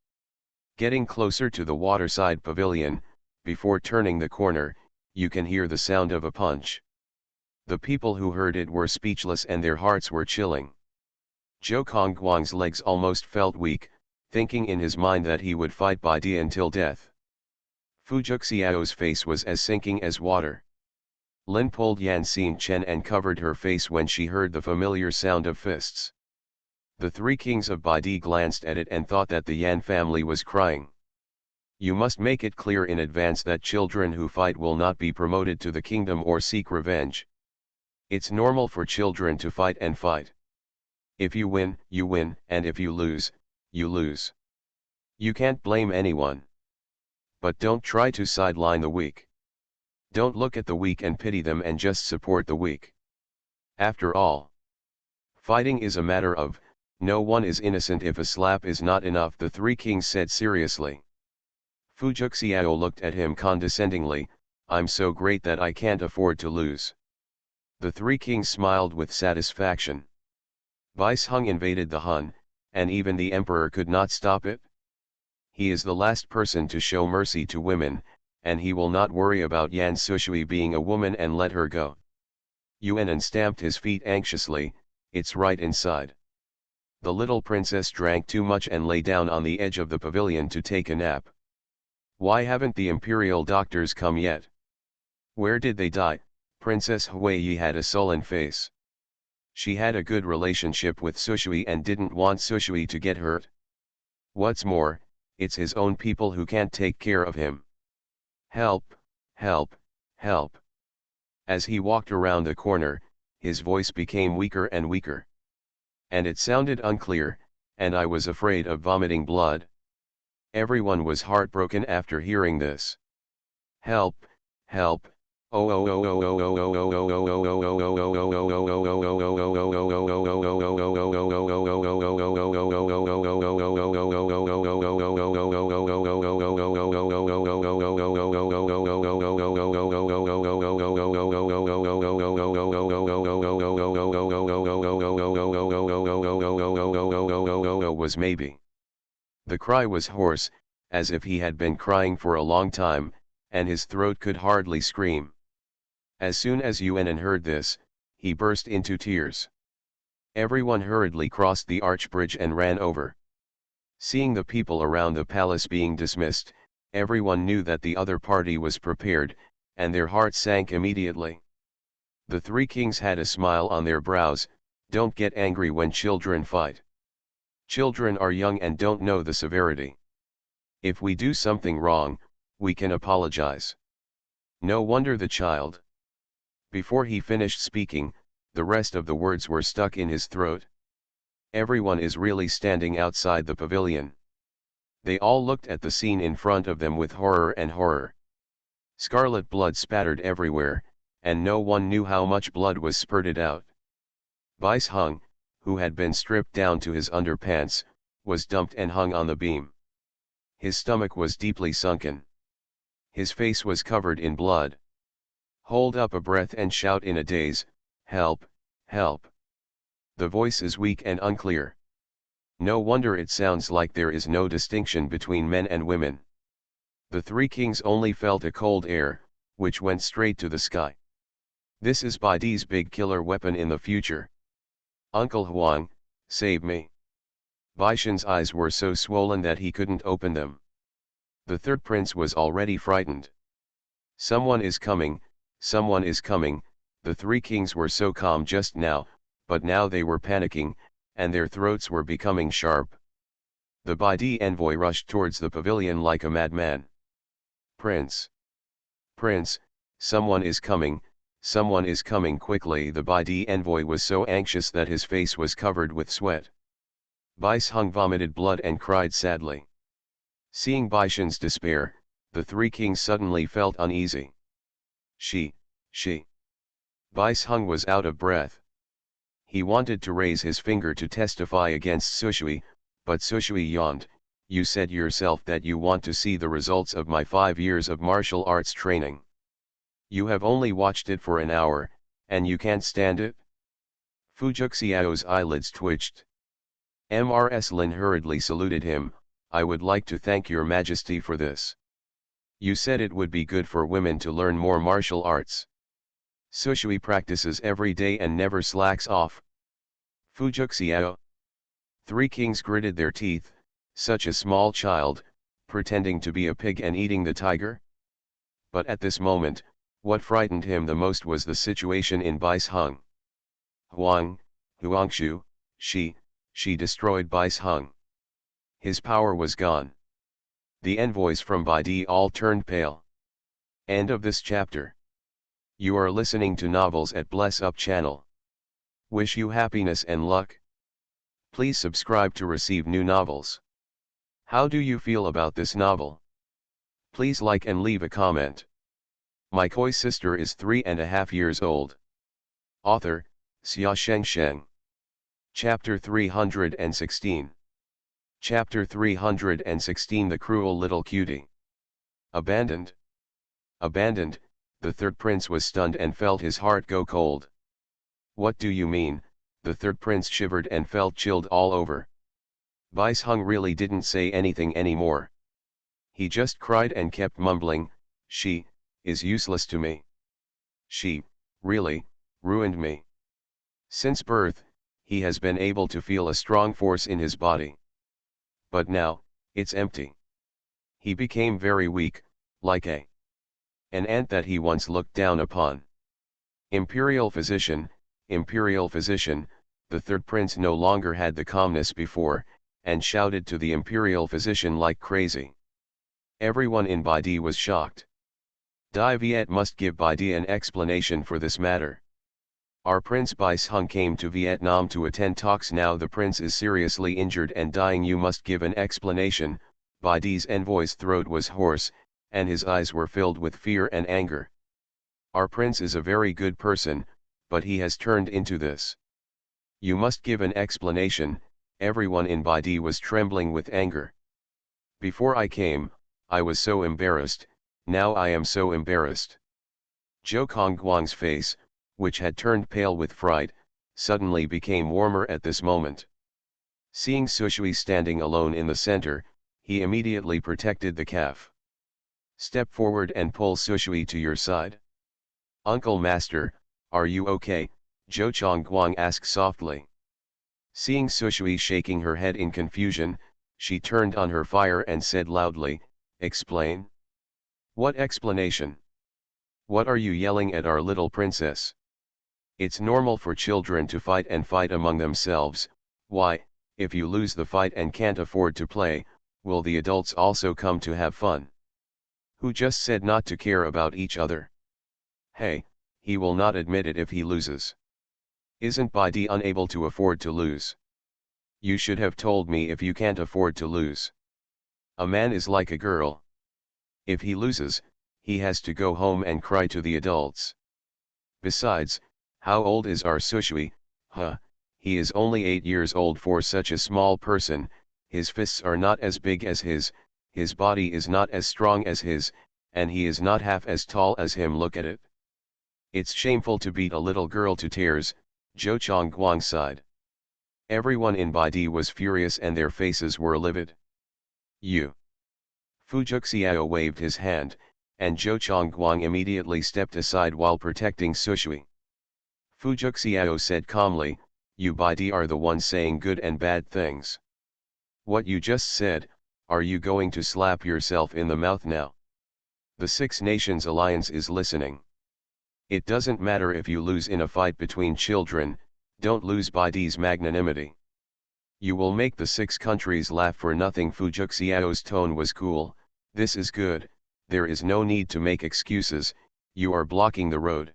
Getting closer to the waterside pavilion, before turning the corner, you can hear the sound of a punch. The people who heard it were speechless and their hearts were chilling. Zhou Kongguang's legs almost felt weak, thinking in his mind that he would fight Baidi until death. Fu Juxiao's face was as sinking as water. Lin pulled Yan Xinchen and covered her face when she heard the familiar sound of fists. The three kings of Baidi glanced at it and thought that the Yan family was crying. "You must make it clear in advance that children who fight will not be promoted to the kingdom or seek revenge. It's normal for children to fight and fight. If you win, and if you lose, you lose. You can't blame anyone. But don't try to sideline the weak. Don't look at the weak and pity them and just support the weak. After all, fighting is a matter of, no one is innocent. If a slap is not enough," the three kings said seriously. Fu Juxiao looked at him condescendingly. "I'm so great that I can't afford to lose." The three kings smiled with satisfaction. Baisheng invaded the Hun, and even the emperor could not stop it. He is the last person to show mercy to women, and he will not worry about Yan Sushui being a woman and let her go. Yuan stamped his feet anxiously. "It's right inside." The little princess drank too much and lay down on the edge of the pavilion to take a nap. "Why haven't the imperial doctors come yet? Where did they die?" Princess Huiyi had a sullen face. She had a good relationship with Sushui and didn't want Sushui to get hurt. What's more, it's his own people who can't take care of him. "Help, help, help." As he walked around the corner, his voice became weaker and weaker. And it sounded unclear, and I was afraid of vomiting blood. Everyone was heartbroken after hearing this. "Help, help, oh oh oh oh oh oh oh oh oh oh oh oh oh was maybe. The cry was hoarse, as if he had been crying for a long time, and his throat could hardly scream. As soon as Yuan heard this, he burst into tears. Everyone hurriedly crossed the arch bridge and ran over. Seeing the people around the palace being dismissed, everyone knew that the other party was prepared, and their hearts sank immediately. The three kings had a smile on their brows. Don't get angry when children fight. Children are young and don't know the severity. If we do something wrong, we can apologize. No wonder the child. Before he finished speaking, the rest of the words were stuck in his throat. Everyone is really standing outside the pavilion. They all looked at the scene in front of them with horror and horror. Scarlet blood spattered everywhere, and no one knew how much blood was spurted out. Bais Hung, who had been stripped down to his underpants, was dumped and hung on the beam. His stomach was deeply sunken. His face was covered in blood. Hold up a breath and shout in a daze, "Help, help." The voice is weak and unclear. No wonder it sounds like there is no distinction between men and women. The three kings only felt a cold air, which went straight to the sky. This is Baidi's big killer weapon in the future. Uncle Huang, save me. Baishan's eyes were so swollen that he couldn't open them. The third prince was already frightened. Someone is coming, someone is coming. The three kings were so calm just now, but now they were panicking, and their throats were becoming sharp. The Baidi envoy rushed towards the pavilion like a madman. Prince! Prince, someone is coming quickly. The Baidi envoy was so anxious that his face was covered with sweat. Bais Hung vomited blood and cried sadly. Seeing Baishan's despair, the three kings suddenly felt uneasy. She. Bais Hung was out of breath. He wanted to raise his finger to testify against Sushui, but Sushui yawned. You said yourself that you want to see the results of my 5 years of martial arts training. You have only watched it for an hour, and you can't stand it? Fujuxiao's eyelids twitched. Mrs. Lin hurriedly saluted him. I would like to thank your majesty for this. You said it would be good for women to learn more martial arts. Sushui practices every day and never slacks off. Fujuxiao. Three kings gritted their teeth. Such a small child, pretending to be a pig and eating the tiger? But at this moment, what frightened him the most was the situation in Bais Hung. Huangshu, she destroyed Bais Hung. His power was gone. The envoys from Baidi all turned pale. End of this chapter. You are listening to novels at Bless Up channel. Wish you happiness and luck. Please subscribe to receive new novels. How do you feel about this novel? Please like and leave a comment. My koi sister is 3.5 years old. Author, Xia Sheng. Chapter 316. Chapter 316. The Cruel Little Cutie. Abandoned. Abandoned, the third prince was stunned and felt his heart go cold. What do you mean? The third prince shivered and felt chilled all over. Bais Hung really didn't say anything anymore. He just cried and kept mumbling, she is useless to me. She really ruined me. Since birth, he has been able to feel a strong force in his body. But now, it's empty. He became very weak, like an ant that he once looked down upon. Imperial physician, the third prince no longer had the calmness before, and shouted to the imperial physician like crazy. Everyone in Baidi was shocked. Dai Viet must give Baidi an explanation for this matter. Our Prince Bais Hung came to Vietnam to attend talks. Now the prince is seriously injured and dying. You must give an explanation. Baidi's envoy's throat was hoarse, and his eyes were filled with fear and anger. Our prince is a very good person, but he has turned into this. You must give an explanation. Everyone in Baidi was trembling with anger. Before I came, I was so embarrassed, now I am so embarrassed. Zhou Kongguang's face, which had turned pale with fright, suddenly became warmer at this moment. Seeing Sushui standing alone in the center, he immediately protected the calf. Step forward and pull Sushui to your side. Uncle Master, are you okay? Zhou Chongguang asked softly. Seeing Sushui shaking her head in confusion, she turned on her fire and said loudly, "Explain." "What explanation? What are you yelling at our little princess? It's normal for children to fight and fight among themselves. Why, if you lose the fight and can't afford to play, will the adults also come to have fun? Who just said not to care about each other? Hey, he will not admit it if he loses. Isn't Bidi unable to afford to lose? You should have told me if you can't afford to lose. A man is like a girl. If he loses, he has to go home and cry to the adults. Besides, how old is our Sushui? Huh, he is only 8 years old for such a small person, his fists are not as big as his body is not as strong as his, and he is not half as tall as him. Look at it. It's shameful to beat a little girl to tears, Zhou Chongguang sighed. Everyone in Bidi was furious and their faces were livid. You. Fu Juxiao waved his hand, and Zhou Chongguang immediately stepped aside while protecting Sushui. Fu Juxiao said calmly, "You Bidi are the ones saying good and bad things. What you just said, are you going to slap yourself in the mouth now? The Six Nations Alliance is listening. It doesn't matter if you lose in a fight between children, don't lose Bidi's magnanimity. You will make the 6 countries laugh for nothing." Fu Juxiao's tone was cool. "This is good, there is no need to make excuses, you are blocking the road.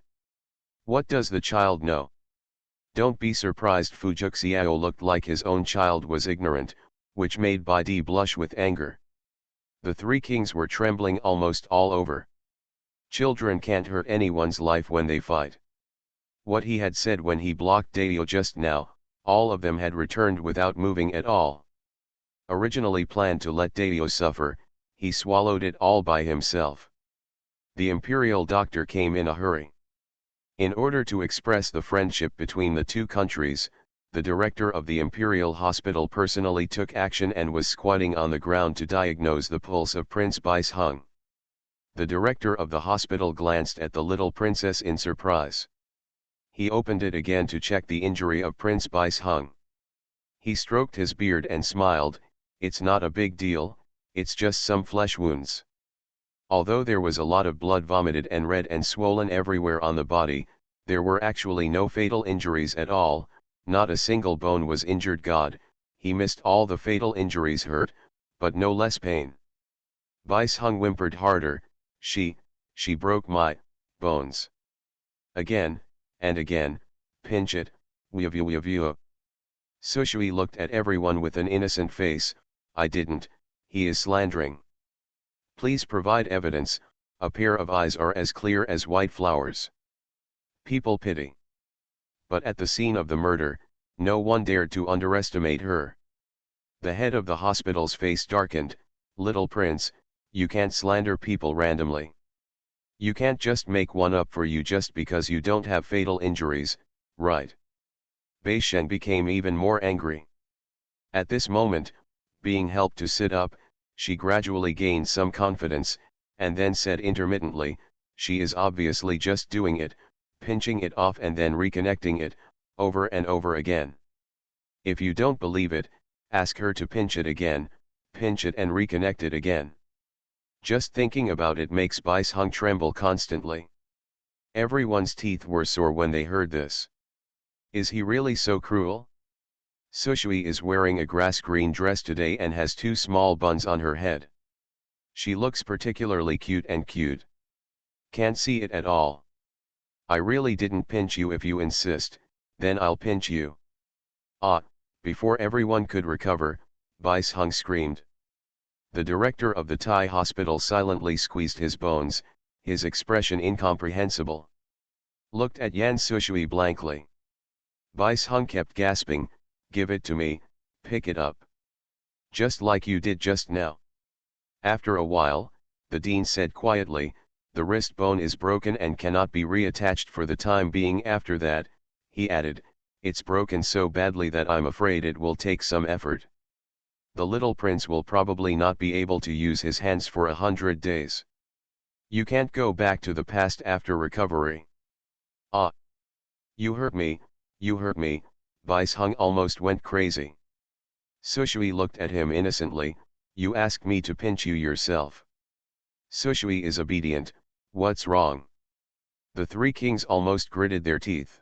What does the child know? Don't be surprised." Fu Juxiao looked like his own child was ignorant, which made Bidi blush with anger. The 3 kings were trembling almost all over. Children can't hurt anyone's life when they fight. What he had said when he blocked Daio just now, all of them had returned without moving at all. Originally planned to let Daio suffer, he swallowed it all by himself. The imperial doctor came in a hurry. In order to express the friendship between the 2 countries, the director of the imperial hospital personally took action and was squatting on the ground to diagnose the pulse of Prince Bais Hung. The director of the hospital glanced at the little princess in surprise. He opened it again to check the injury of Prince Bais Hung. He stroked his beard and smiled, "It's not a big deal, it's just some flesh wounds." Although there was a lot of blood vomited and red and swollen everywhere on the body, there were actually no fatal injuries at all, not a single bone was injured. God, he missed all the fatal injuries. Hurt, but no less pain. Bais Hung whimpered harder, she broke my bones. Again, and again, pinch it, weave. Sushui looked at everyone with an innocent face, "I didn't, he is slandering. Please provide evidence." A pair of eyes are as clear as white flowers. People pity. But at the scene of the murder, no one dared to underestimate her. The head of the hospital's face darkened. "Little prince, you can't slander people randomly. You can't just make one up for you just because you don't have fatal injuries, right?" Bei Shen became even more angry. At this moment, being helped to sit up, she gradually gained some confidence, and then said intermittently, "She is obviously just doing it, pinching it off and then reconnecting it, over and over again. If you don't believe it, ask her to pinch it again, pinch it and reconnect it again." Just thinking about it makes Bais Hung tremble constantly. Everyone's teeth were sore when they heard this. Is he really so cruel? Sushui is wearing a grass green dress today and has 2 small buns on her head. She looks particularly cute. Can't see it at all. I really didn't pinch you. If you insist, then I'll pinch you. Ah, before everyone could recover, Bais Hung screamed. The director of the Thai hospital silently squeezed his bones, his expression incomprehensible. Looked at Yan Sushui blankly. Bais Hung kept gasping, "Give it to me, pick it up. Just like you did just now." After a while, the dean said quietly, "The wrist bone is broken and cannot be reattached for the time being." After that, he added, It's broken so badly that I'm afraid it will take some effort. The little prince will probably not be able to use his hands for 100 days. You can't go back to the past after recovery. Ah! You hurt me, you hurt me, Baisheng almost went crazy. Sushui looked at him innocently, you asked me to pinch you yourself. Sushui is obedient, what's wrong? The three kings almost gritted their teeth.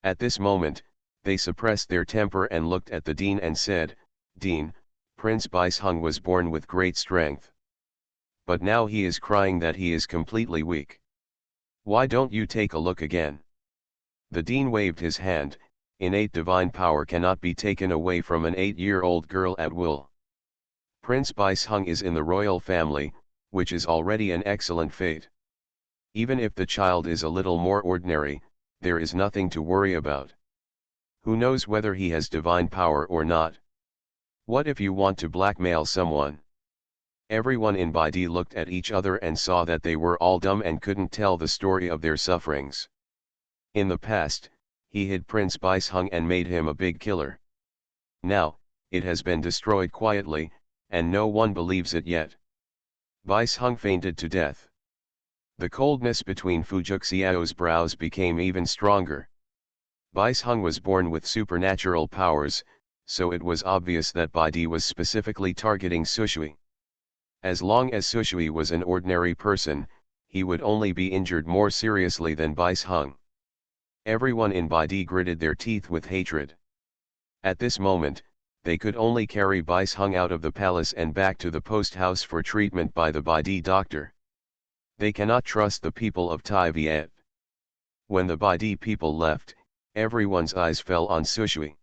At this moment, they suppressed their temper and looked at the Dean and said, Dean, Prince Baisheng was born with great strength. But now he is crying that he is completely weak. Why don't you take a look again? The Dean waved his hand, innate divine power cannot be taken away from an 8-year-old girl at will. Prince Baisheng is in the royal family, which is already an excellent fate. Even if the child is a little more ordinary, there is nothing to worry about. Who knows whether he has divine power or not? What if you want to blackmail someone? Everyone in Baidi looked at each other and saw that they were all dumb and couldn't tell the story of their sufferings. In the past, he hid Prince Baisheng and made him a big killer. Now, it has been destroyed quietly, and no one believes it yet. Baisheng fainted to death. The coldness between Fujuxiao's brows became even stronger. Baisheng was born with supernatural powers, so it was obvious that Baidi was specifically targeting Sushui. As long as Sushui was an ordinary person, he would only be injured more seriously than Baisheng. Everyone in Baidi gritted their teeth with hatred. At this moment, they could only carry Baisheng out of the palace and back to the post house for treatment by the Baidi doctor. They cannot trust the people of Tai Viet. When the Baidi people left, everyone's eyes fell on Sushui.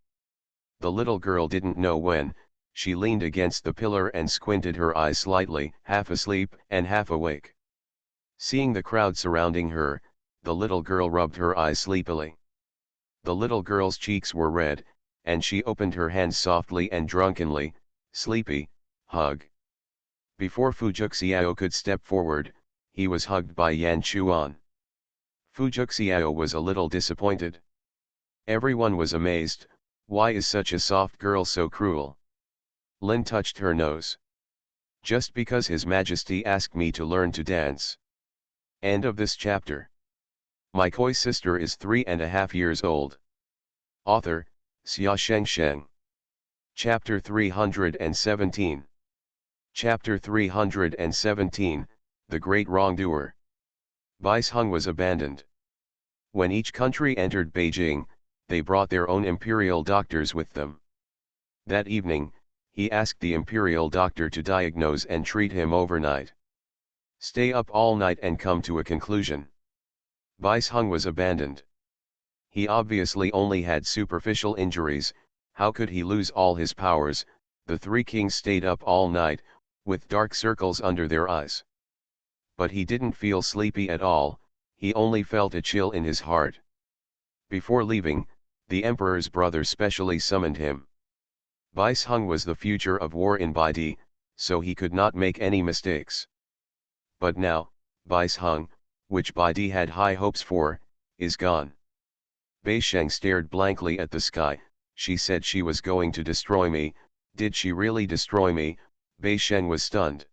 The little girl didn't know when, she leaned against the pillar and squinted her eyes slightly, half asleep and half awake. Seeing the crowd surrounding her, the little girl rubbed her eyes sleepily. The little girl's cheeks were red, and she opened her hands softly and drunkenly, sleepy, hug. Before Fujuxiao could step forward, he was hugged by Yan Chuan. Fujuxiao was a little disappointed. Everyone was amazed, why is such a soft girl so cruel? Lin touched her nose. Just because His Majesty asked me to learn to dance. End of this chapter. My koi sister is 3.5 years old. Author, Xia Shengsheng. Chapter 317. Chapter 317, The Great Wrongdoer. Baisheng was abandoned. When each country entered Beijing, they brought their own imperial doctors with them. That evening, he asked the imperial doctor to diagnose and treat him overnight. Stay up all night and come to a conclusion. Baisheng was abandoned. He obviously only had superficial injuries, how could he lose all his powers? The three kings stayed up all night, with dark circles under their eyes. But he didn't feel sleepy at all, he only felt a chill in his heart. Before leaving, the emperor's brother specially summoned him. Baisheng was the future of war in Baidi, so he could not make any mistakes. But now, Baisheng, which Baidi had high hopes for, is gone. Baisheng stared blankly at the sky, she said she was going to destroy me, did she really destroy me? Baisheng was stunned.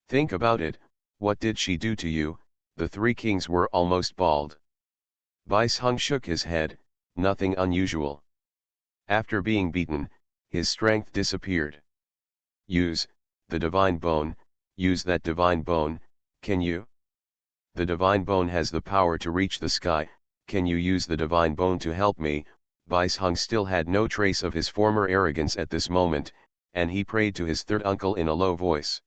Think about it, what did she do to you? The three kings were almost bald. Baisheng shook his head, nothing unusual. After being beaten, his strength disappeared. Use the divine bone, use that divine bone, can you? The divine bone has the power to reach the sky, can you use the divine bone to help me? Baisheng still had no trace of his former arrogance at this moment, and he prayed to his third uncle in a low voice.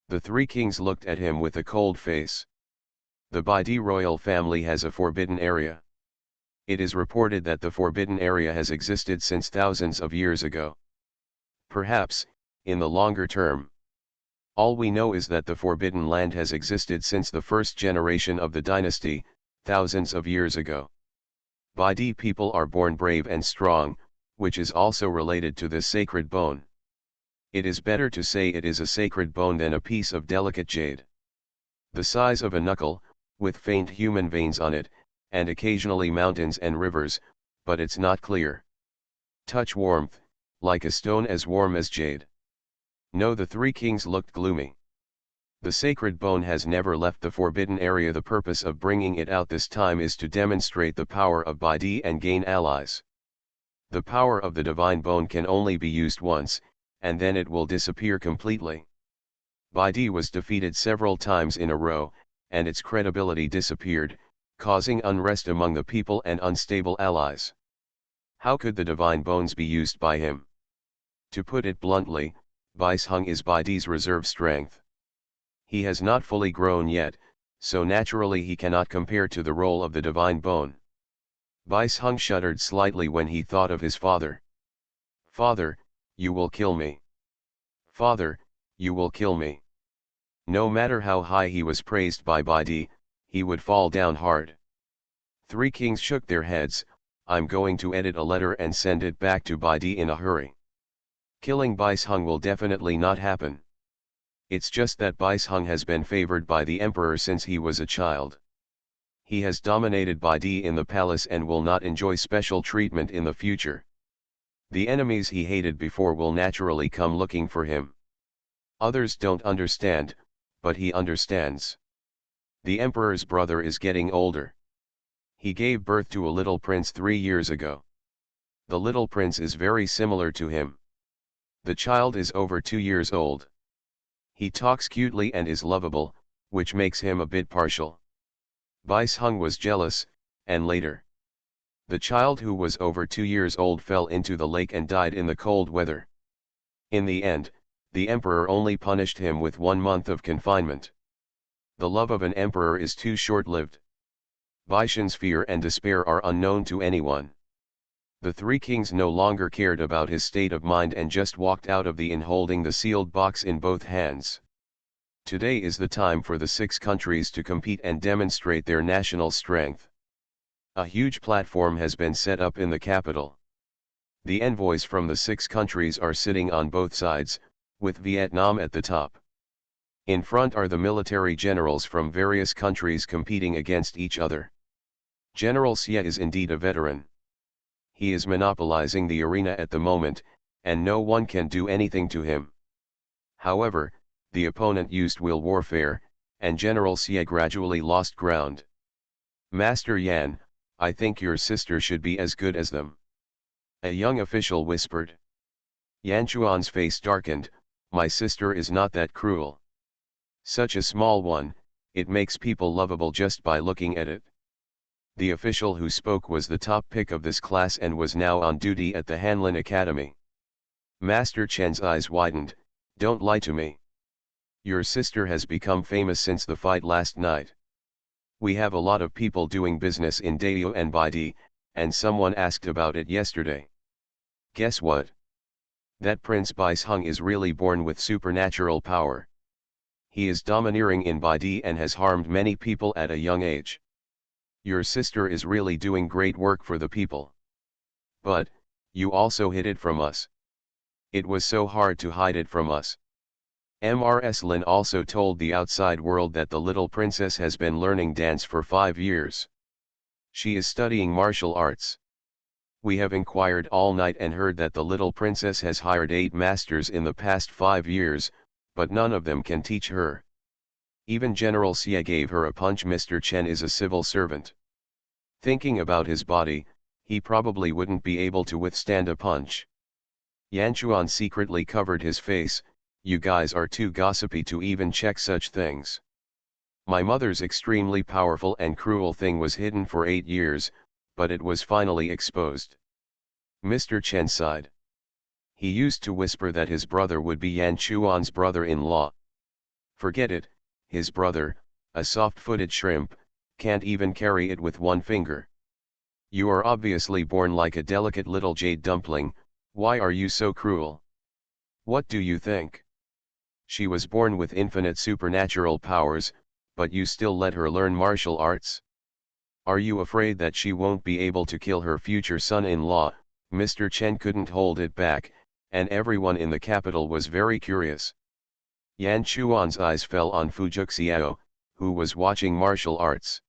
The three kings looked at him with a cold face. The Baidi royal family has a forbidden area. It is reported that the forbidden area has existed since thousands of years ago. Perhaps, in the longer term. All we know is that the forbidden land has existed since the first generation of the dynasty, thousands of years ago. Baidi people are born brave and strong, which is also related to this sacred bone. It is better to say it is a sacred bone than a piece of delicate jade. The size of a knuckle, with faint human veins on it, and occasionally mountains and rivers, but it's not clear. Touch warmth, like a stone as warm as jade. No, the three kings looked gloomy. The sacred bone has never left the forbidden area. The purpose of bringing it out this time is to demonstrate the power of Bidi and gain allies. The power of the divine bone can only be used once, and then it will disappear completely. Bidi was defeated several times in a row, and its credibility disappeared, causing unrest among the people and unstable allies. How could the divine bones be used by him? To put it bluntly, Bishung is Bidi's reserve strength. He has not fully grown yet, so naturally he cannot compare to the role of the divine bone. Bishung shuddered slightly when he thought of his father. "Father, you will kill me. Father, you will kill me." No matter how high he was praised by Bidi, he would fall down hard. Three kings shook their heads. "I'm going to edit a letter and send it back to Bidi in a hurry. Killing Bishung will definitely not happen. It's just that Bishung has been favored by the emperor since he was a child. He has dominated Bidi in the palace and will not enjoy special treatment in the future. The enemies he hated before will naturally come looking for him. Others don't understand, but he understands. The emperor's brother is getting older. He gave birth to a little prince 3 years ago. The little prince is very similar to him. The child is over 2 years old. He talks cutely and is lovable, which makes him a bit partial. Bishung was jealous, and later, the child who was over 2 years old fell into the lake and died in the cold weather. In the end, the emperor only punished him with 1 month of confinement. The love of an emperor is too short-lived. Bishung's fear and despair are unknown to anyone. The three kings no longer cared about his state of mind and just walked out of the inn holding the sealed box in both hands. Today is the time for the 6 countries to compete and demonstrate their national strength. A huge platform has been set up in the capital. The envoys from the 6 countries are sitting on both sides, with Vietnam at the top. In front are the military generals from various countries competing against each other. General Xie is indeed a veteran. He is monopolizing the arena at the moment, and no one can do anything to him. However, the opponent used will warfare, and General Xie gradually lost ground. "Master Yan, I think your sister should be as good as them," a young official whispered. Yan Chuan's face darkened. "My sister is not that cruel. Such a small one, it makes people lovable just by looking at it." The official who spoke was the top pick of this class and was now on duty at the Hanlin Academy. Master Chen's eyes widened. "Don't lie to me. Your sister has become famous since the fight last night. We have a lot of people doing business in Dayo and Bidi, and someone asked about it yesterday. Guess what? That Prince Bishung is really born with supernatural power. He is domineering in Bidi and has harmed many people at a young age. Your sister is really doing great work for the people. But, you also hid it from us. It was so hard to hide it from us." Mrs. Lin also told the outside world that the little princess has been learning dance for 5 years. She is studying martial arts. We have inquired all night and heard that the little princess has hired 8 masters in the past 5 years, but none of them can teach her. Even General Xie gave her a punch. Mr. Chen is a civil servant. Thinking about his body, he probably wouldn't be able to withstand a punch. Yan Chuan secretly covered his face. "You guys are too gossipy to even check such things. My mother's extremely powerful and cruel thing was hidden for 8 years, but it was finally exposed." Mr. Chen sighed. He used to whisper that his brother would be Yan Chuan's brother-in-law. Forget it, his brother, a soft-footed shrimp, can't even carry it with one finger. You are obviously born like a delicate little jade dumpling. Why are you so cruel? What do you think? She was born with infinite supernatural powers, but you still let her learn martial arts? Are you afraid that she won't be able to kill her future son-in-law? Mr. Chen couldn't hold it back, and everyone in the capital was very curious. Yan Chuan's eyes fell on Fujuk Xiao, who was watching martial arts.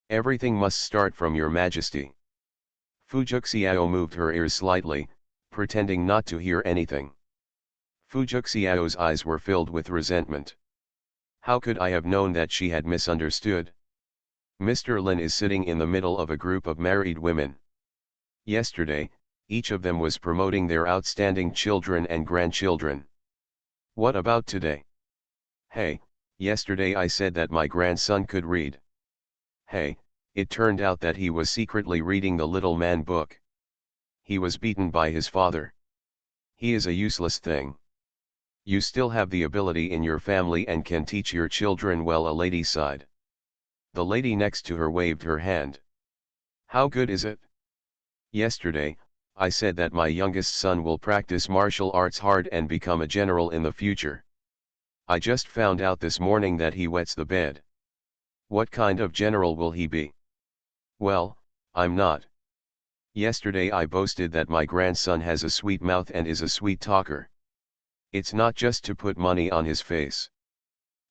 "Everything must start from your majesty. Fujuxiao moved her ears slightly, pretending not to hear anything. Fujuxiao's eyes were filled with resentment. How could I have known that she had misunderstood? Mr. Lin is sitting in the middle of a group of married women. Yesterday, each of them was promoting their outstanding children and grandchildren. What about today? Hey, yesterday I said that my grandson could read. Hey, it turned out that he was secretly reading the Little Man book. He was beaten by his father. He is a useless thing. You still have the ability in your family and can teach your children well, a lady sighed. The lady next to her waved her hand. How good is it? Yesterday, I said that my youngest son will practice martial arts hard and become a general in the future. I just found out this morning that he wets the bed. What kind of general will he be? Well, I'm not. Yesterday I boasted that my grandson has a sweet mouth and is a sweet talker. It's not just to put money on his face.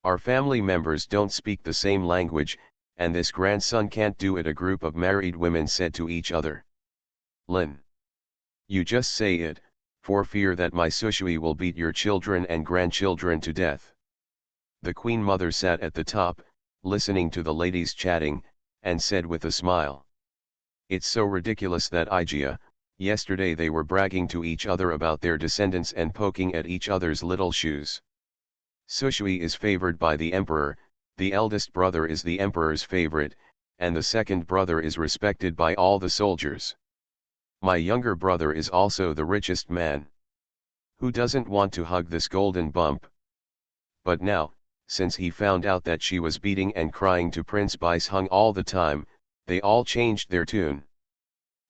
Our family members don't speak the same language, and this grandson can't do it, a group of married women said to each other. Lin. You just say it, for fear that my Sushui will beat your children and grandchildren to death. The Queen Mother sat at the top, listening to the ladies chatting, and said with a smile. It's so ridiculous that yesterday they were bragging to each other about their descendants and poking at each other's little shoes. Sushui is favored by the emperor, the eldest brother is the emperor's favorite, and the second brother is respected by all the soldiers. My younger brother is also the richest man. Who doesn't want to hug this golden bump? But now, since he found out that she was beating and crying to Prince Baisheng all the time, they all changed their tune.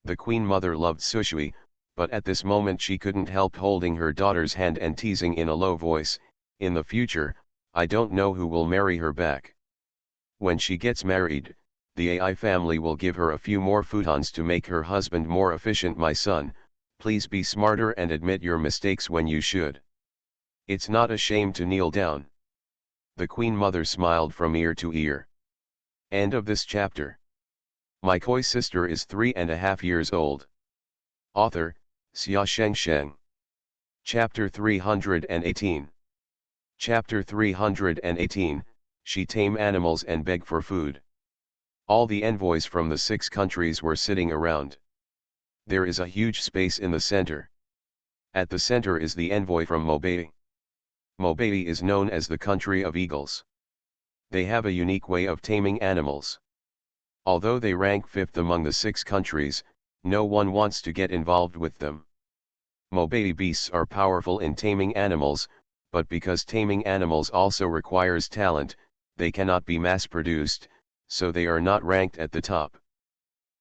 The Queen Mother loved Sushui, but at this moment she couldn't help holding her daughter's hand and teasing in a low voice, in the future, I don't know who will marry her back. When she gets married, the AI family will give her a few more futons to make her husband more efficient. My son, please be smarter and admit your mistakes when you should. It's not a shame to kneel down. The Queen Mother smiled from ear to ear. End of this chapter. My koi sister is 3.5 years old. Author, Xia Shengsheng. Chapter 318. Chapter 318, She tame animals and beg for food. All the envoys from the 6 countries were sitting around. There is a huge space in the center. At the center is the envoy from Mobei. Mobei is known as the country of eagles. They have a unique way of taming animals. Although they rank 5th among the 6 countries, no one wants to get involved with them. Mobei beasts are powerful in taming animals, but because taming animals also requires talent, they cannot be mass-produced, so they are not ranked at the top.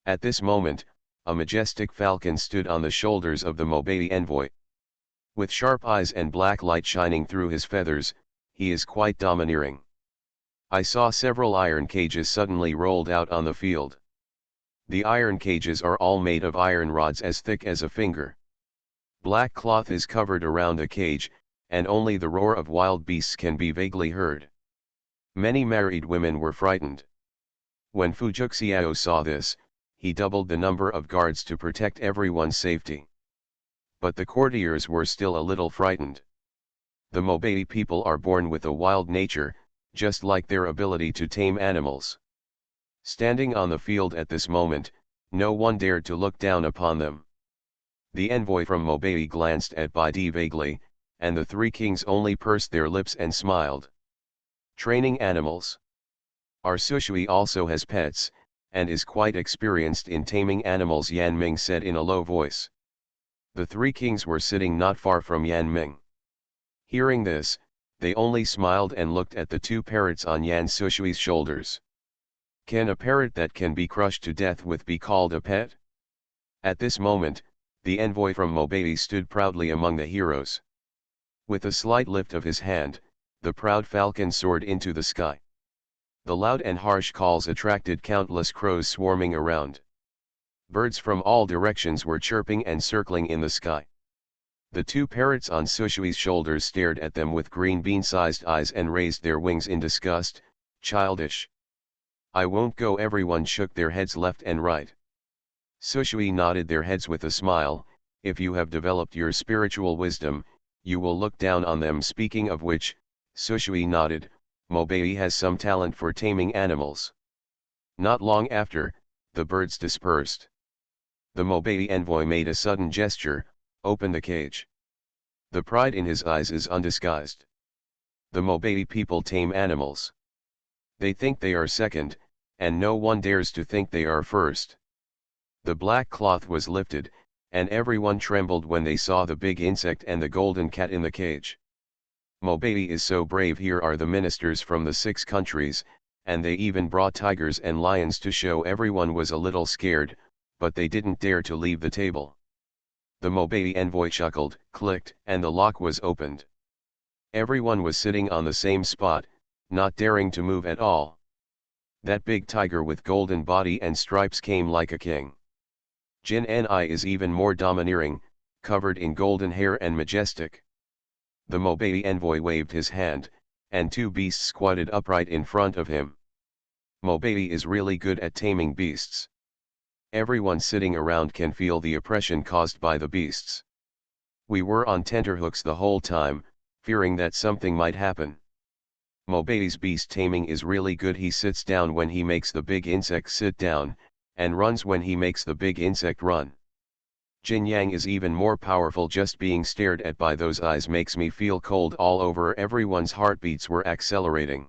At this moment, a majestic falcon stood on the shoulders of the Mobei envoy. With sharp eyes and black light shining through his feathers, he is quite domineering. I saw several iron cages suddenly rolled out on the field. The iron cages are all made of iron rods as thick as a finger. Black cloth is covered around the cage, and only the roar of wild beasts can be vaguely heard. Many married women were frightened. When Fujuxiao saw this, he doubled the number of guards to protect everyone's safety. But the courtiers were still a little frightened. The Mobei people are born with a wild nature, just like their ability to tame animals. Standing on the field at this moment, no one dared to look down upon them. The envoy from Mobei glanced at Baidi vaguely, and the 3 kings only pursed their lips and smiled. Training animals. Our Sushui also has pets, and is quite experienced in taming animals, Yan Ming said in a low voice. The 3 kings were sitting not far from Yan Ming. Hearing this, they only smiled and looked at the 2 parrots on Yan Sushui's shoulders. Can a parrot that can be crushed to death with be called a pet? At this moment, the envoy from Mobei stood proudly among the heroes. With a slight lift of his hand, the proud falcon soared into the sky. The loud and harsh calls attracted countless crows swarming around. Birds from all directions were chirping and circling in the sky. The 2 parrots on Sushui's shoulders stared at them with green bean-sized eyes and raised their wings in disgust. Childish. I won't go. Everyone shook their heads left and right. Sushui nodded their heads with a smile. If you have developed your spiritual wisdom, you will look down on them. Speaking of which, Sushui nodded, Mobei has some talent for taming animals. Not long after, the birds dispersed. The Mobei envoy made a sudden gesture, open the cage. The pride in his eyes is undisguised. The Mobei people tame animals. They think they are second, and no one dares to think they are first. The black cloth was lifted, and everyone trembled when they saw the big insect and the golden cat in the cage. Mobei is so brave. Here are the ministers from the 6 countries, and they even brought tigers and lions to show. Everyone was a little scared, but they didn't dare to leave the table. The Mobei envoy chuckled, clicked, and the lock was opened. Everyone was sitting on the same spot, not daring to move at all. That big tiger with golden body and stripes came like a king. Jin Ni is even more domineering, covered in golden hair and majestic. The Mobei envoy waved his hand, and 2 beasts squatted upright in front of him. Mobei is really good at taming beasts. Everyone sitting around can feel the oppression caused by the beasts. We were on tenterhooks the whole time, fearing that something might happen. Mobei's beast taming is really good. He sits down when he makes the big insect sit down, and runs when he makes the big insect run. Jin Yang is even more powerful. Just being stared at by those eyes makes me feel cold all over. Everyone's heartbeats were accelerating.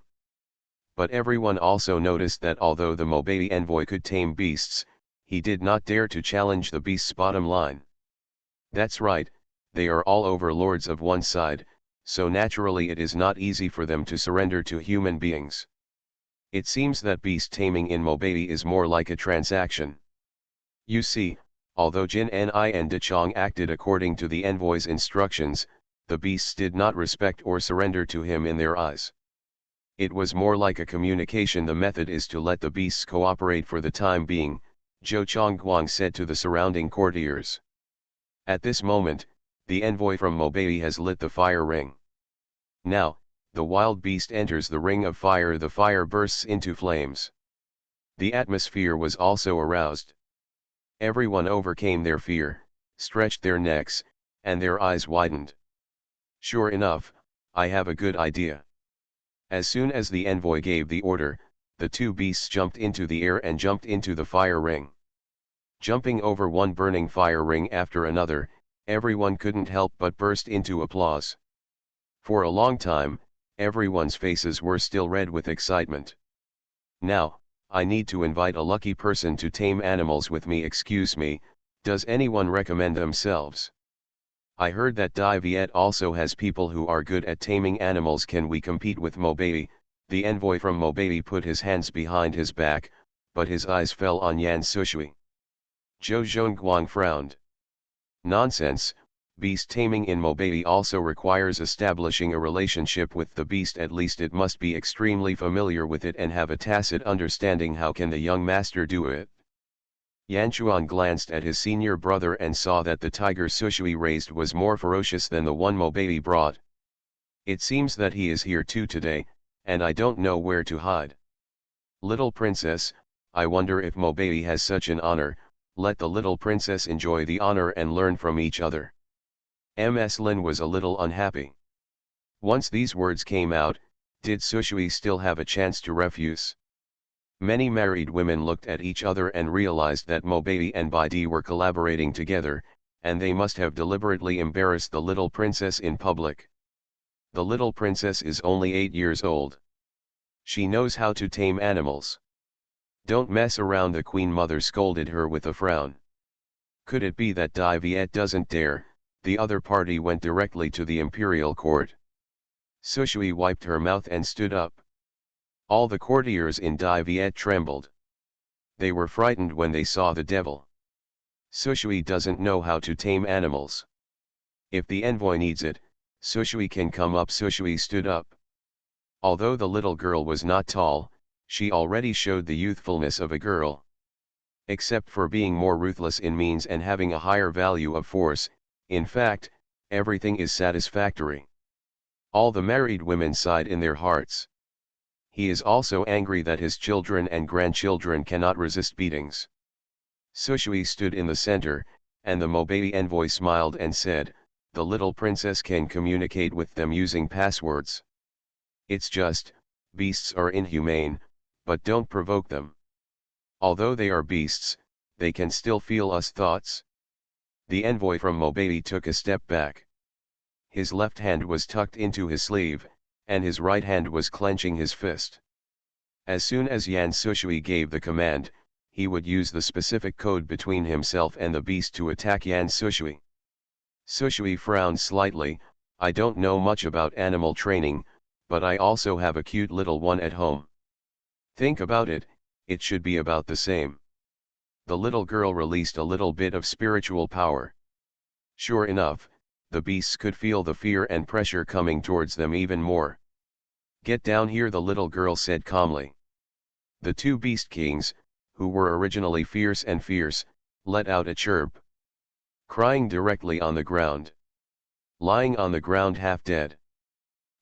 But everyone also noticed that although the Mobei envoy could tame beasts, he did not dare to challenge the beasts. Bottom line. That's right, they are all overlords of one side, so naturally it is not easy for them to surrender to human beings. It seems that beast taming in Mobei is more like a transaction. You see, although Jin Ni and De Chong acted according to the envoy's instructions, the beasts did not respect or surrender to him in their eyes. It was more like a communication. The method is to let the beasts cooperate for the time being, Zhou Chongguang said to the surrounding courtiers. At this moment, the envoy from Mobei has lit the fire ring. Now, the wild beast enters the ring of fire. The fire bursts into flames. The atmosphere was also aroused. Everyone overcame their fear, stretched their necks, and their eyes widened. Sure enough, I have a good idea. As soon as the envoy gave the order, the 2 beasts jumped into the air and jumped into the fire ring. Jumping over one burning fire ring after another, everyone couldn't help but burst into applause. For a long time, everyone's faces were still red with excitement. Now, I need to invite a lucky person to tame animals with me. Excuse me, does anyone recommend themselves? I heard that Dai Viet also has people who are good at taming animals. Can we compete with Mobei? The envoy from Mobei put his hands behind his back, but his eyes fell on Yan Sushui. Zhou Zhongguang frowned. Nonsense, beast taming in Mobei also requires establishing a relationship with the beast. At least it must be extremely familiar with it and have a tacit understanding. How can the young master do it? Yanchuan glanced at his senior brother and saw that the tiger Sushui raised was more ferocious than the one Mobei brought. It seems that he is here too today, and I don't know where to hide. Little princess, I wonder if Mobei has such an honor. Let the little princess enjoy the honor and learn from each other. Ms. Lin was a little unhappy. Once these words came out, did Sushui still have a chance to refuse? Many married women looked at each other and realized that Mobei and Baidi were collaborating together, and they must have deliberately embarrassed the little princess in public. The little princess is only 8 years old. She knows how to tame animals. Don't mess around, the queen mother scolded her with a frown. Could it be that Dai Viet doesn't dare? The other party went directly to the imperial court. Sushui wiped her mouth and stood up. All the courtiers in Dai Viet trembled. They were frightened when they saw the devil. Sushui doesn't know how to tame animals. If the envoy needs it, Sushui can come up. Sushui stood up. Although the little girl was not tall, she already showed the youthfulness of a girl. Except for being more ruthless in means and having a higher value of force, in fact, everything is satisfactory. All the married women sighed in their hearts. He is also angry that his children and grandchildren cannot resist beatings. Sushui stood in the center, and the Mobabi envoy smiled and said, "The little princess can communicate with them using passwords. It's just, beasts are inhumane, but don't provoke them. Although they are beasts, they can still feel us thoughts." The envoy from Mobabi took a step back. His left hand was tucked into his sleeve, and his right hand was clenching his fist. As soon as Yan Sushui gave the command, he would use the specific code between himself and the beast to attack Yan Sushui. Sushui frowned slightly. "I don't know much about animal training, but I also have a cute little one at home. Think about it, it should be about the same." The little girl released a little bit of spiritual power. Sure enough, the beasts could feel the fear and pressure coming towards them even more. "Get down here," the little girl said calmly. The two beast kings, who were originally fierce, let out a chirp. Crying directly on the ground. Lying on the ground half dead.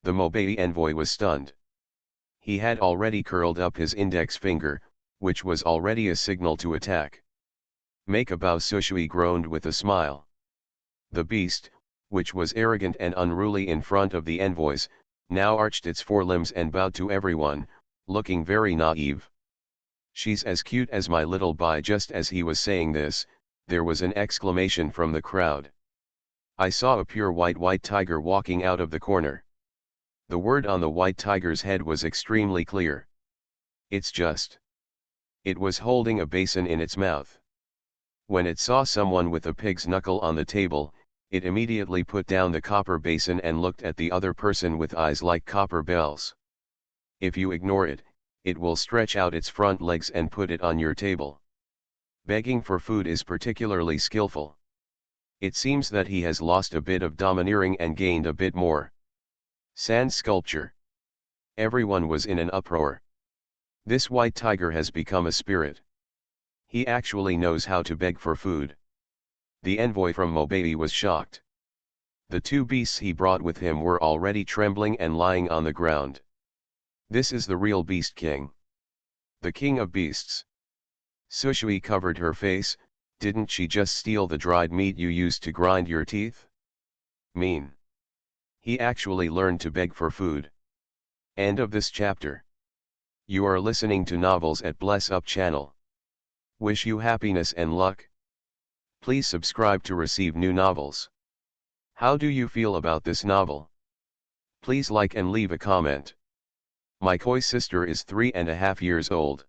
The Mobabi envoy was stunned. He had already curled up his index finger, which was already a signal to attack. "Make a bow," Sushui groaned with a smile. The beast, which was arrogant and unruly in front of the envoys, now arched its forelimbs and bowed to everyone, looking very naive. "She's as cute as my little Bai." Just as he was saying this, there was an exclamation from the crowd. "I saw a pure white tiger walking out of the corner." The word on the white tiger's head was extremely clear. "It's just." It was holding a basin in its mouth. When it saw someone with a pig's knuckle on the table, it immediately put down the copper basin and looked at the other person with eyes like copper bells. If you ignore it, it will stretch out its front legs and put it on your table. Begging for food is particularly skillful. It seems that he has lost a bit of domineering and gained a bit more. Sand sculpture. Everyone was in an uproar. This white tiger has become a spirit. He actually knows how to beg for food. The envoy from Mobabi was shocked. The two beasts he brought with him were already trembling and lying on the ground. This is the real Beast King. The King of Beasts. Sushui covered her face. "Didn't she just steal the dried meat you used to grind your teeth? Mean. He actually learned to beg for food." End of this chapter. You are listening to Novels at Bless Up channel. Wish you happiness and luck. Please subscribe to receive new novels. How do you feel about this novel? Please like and leave a comment. My koi sister is 3.5 years old.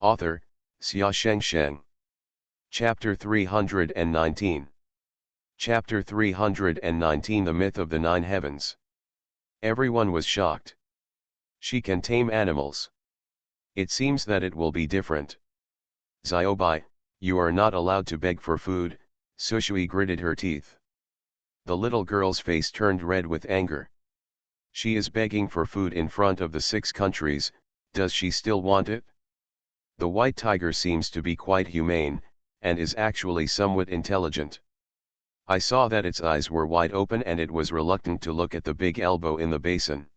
Author, Xia Sheng. Chapter 319. Chapter 319, The Myth of the Nine Heavens. Everyone was shocked. She can tame animals. It seems that it will be different. "Ziobai, you are not allowed to beg for food," Sushui gritted her teeth. The little girl's face turned red with anger. She is begging for food in front of the 6 countries, does she still want it? The white tiger seems to be quite humane, and is actually somewhat intelligent. I saw that its eyes were wide open and it was reluctant to look at the big elbow in the basin.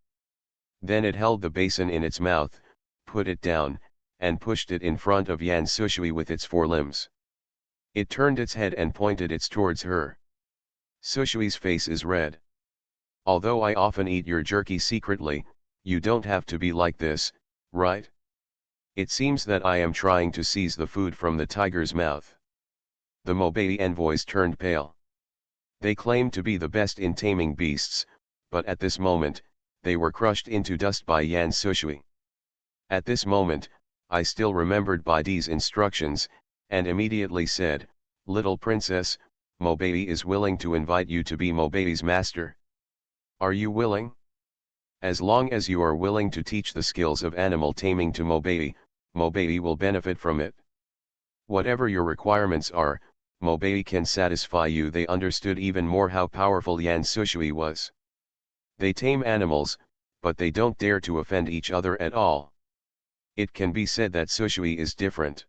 Then it held the basin in its mouth, put it down, and pushed it in front of Yan Sushui with its forelimbs. It turned its head and pointed it towards her. Sushui's face is red. "Although I often eat your jerky secretly, you don't have to be like this, right? It seems that I am trying to seize the food from the tiger's mouth." The Mobabi envoys turned pale. They claimed to be the best in taming beasts, but at this moment, they were crushed into dust by Yan Sushui. At this moment, I still remembered Baidi's instructions, and immediately said, "Little princess, Mobabi is willing to invite you to be Mobabi's master. Are you willing? As long as you are willing to teach the skills of animal taming to Mobabi, Mobabi will benefit from it. Whatever your requirements are, Mobabi can satisfy you." They understood even more how powerful Yan Sushui was. They tame animals, but they don't dare to offend each other at all. It can be said that Sushui is different.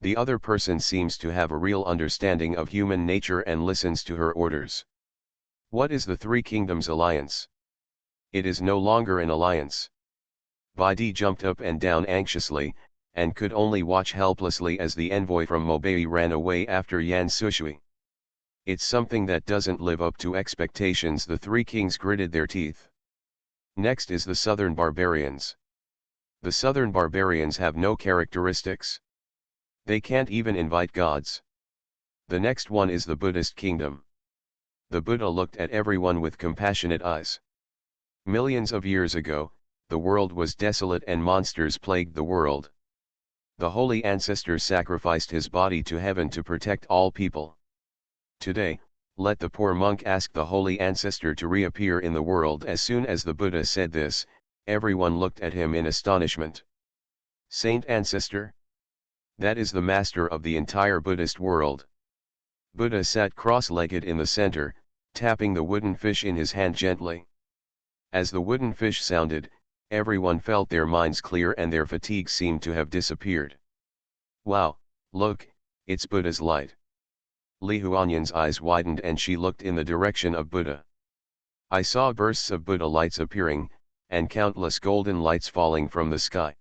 The other person seems to have a real understanding of human nature and listens to her orders. What is the Three Kingdoms Alliance? It is no longer an alliance. Baidi jumped up and down anxiously, and could only watch helplessly as the envoy from Mobei ran away after Yan Sushui. It's something that doesn't live up to expectations. The three kings gritted their teeth. Next is the southern barbarians. The southern barbarians have no characteristics. They can't even invite gods. The next one is the Buddhist kingdom. The Buddha looked at everyone with compassionate eyes. Millions of years ago, the world was desolate and monsters plagued the world. The holy ancestor sacrificed his body to heaven to protect all people. Today, let the poor monk ask the holy ancestor to reappear in the world. As soon as the Buddha said this, everyone looked at him in astonishment. Saint Ancestor? That is the master of the entire Buddhist world. Buddha sat cross-legged in the center, tapping the wooden fish in his hand gently. As the wooden fish sounded, everyone felt their minds clear and their fatigue seemed to have disappeared. Wow, look, it's Buddha's light. Li Huanyan's eyes widened and she looked in the direction of Buddha. I saw bursts of Buddha lights appearing, and countless golden lights falling from the sky.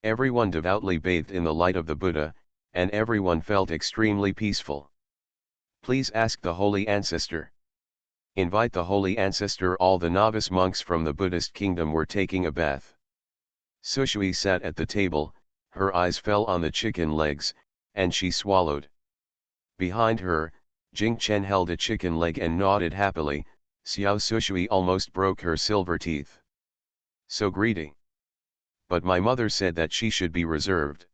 Everyone devoutly bathed in the light of the Buddha, and everyone felt extremely peaceful. Please ask the holy ancestor. Invite the holy ancestor. All the novice monks from the Buddhist kingdom were taking a bath. Sushui sat at the table, her eyes fell on the chicken legs, and she swallowed. Behind her, Jingchen held a chicken leg and nodded happily. Xiao Sushui almost broke her silver teeth. So greedy. But my mother said that she should be reserved.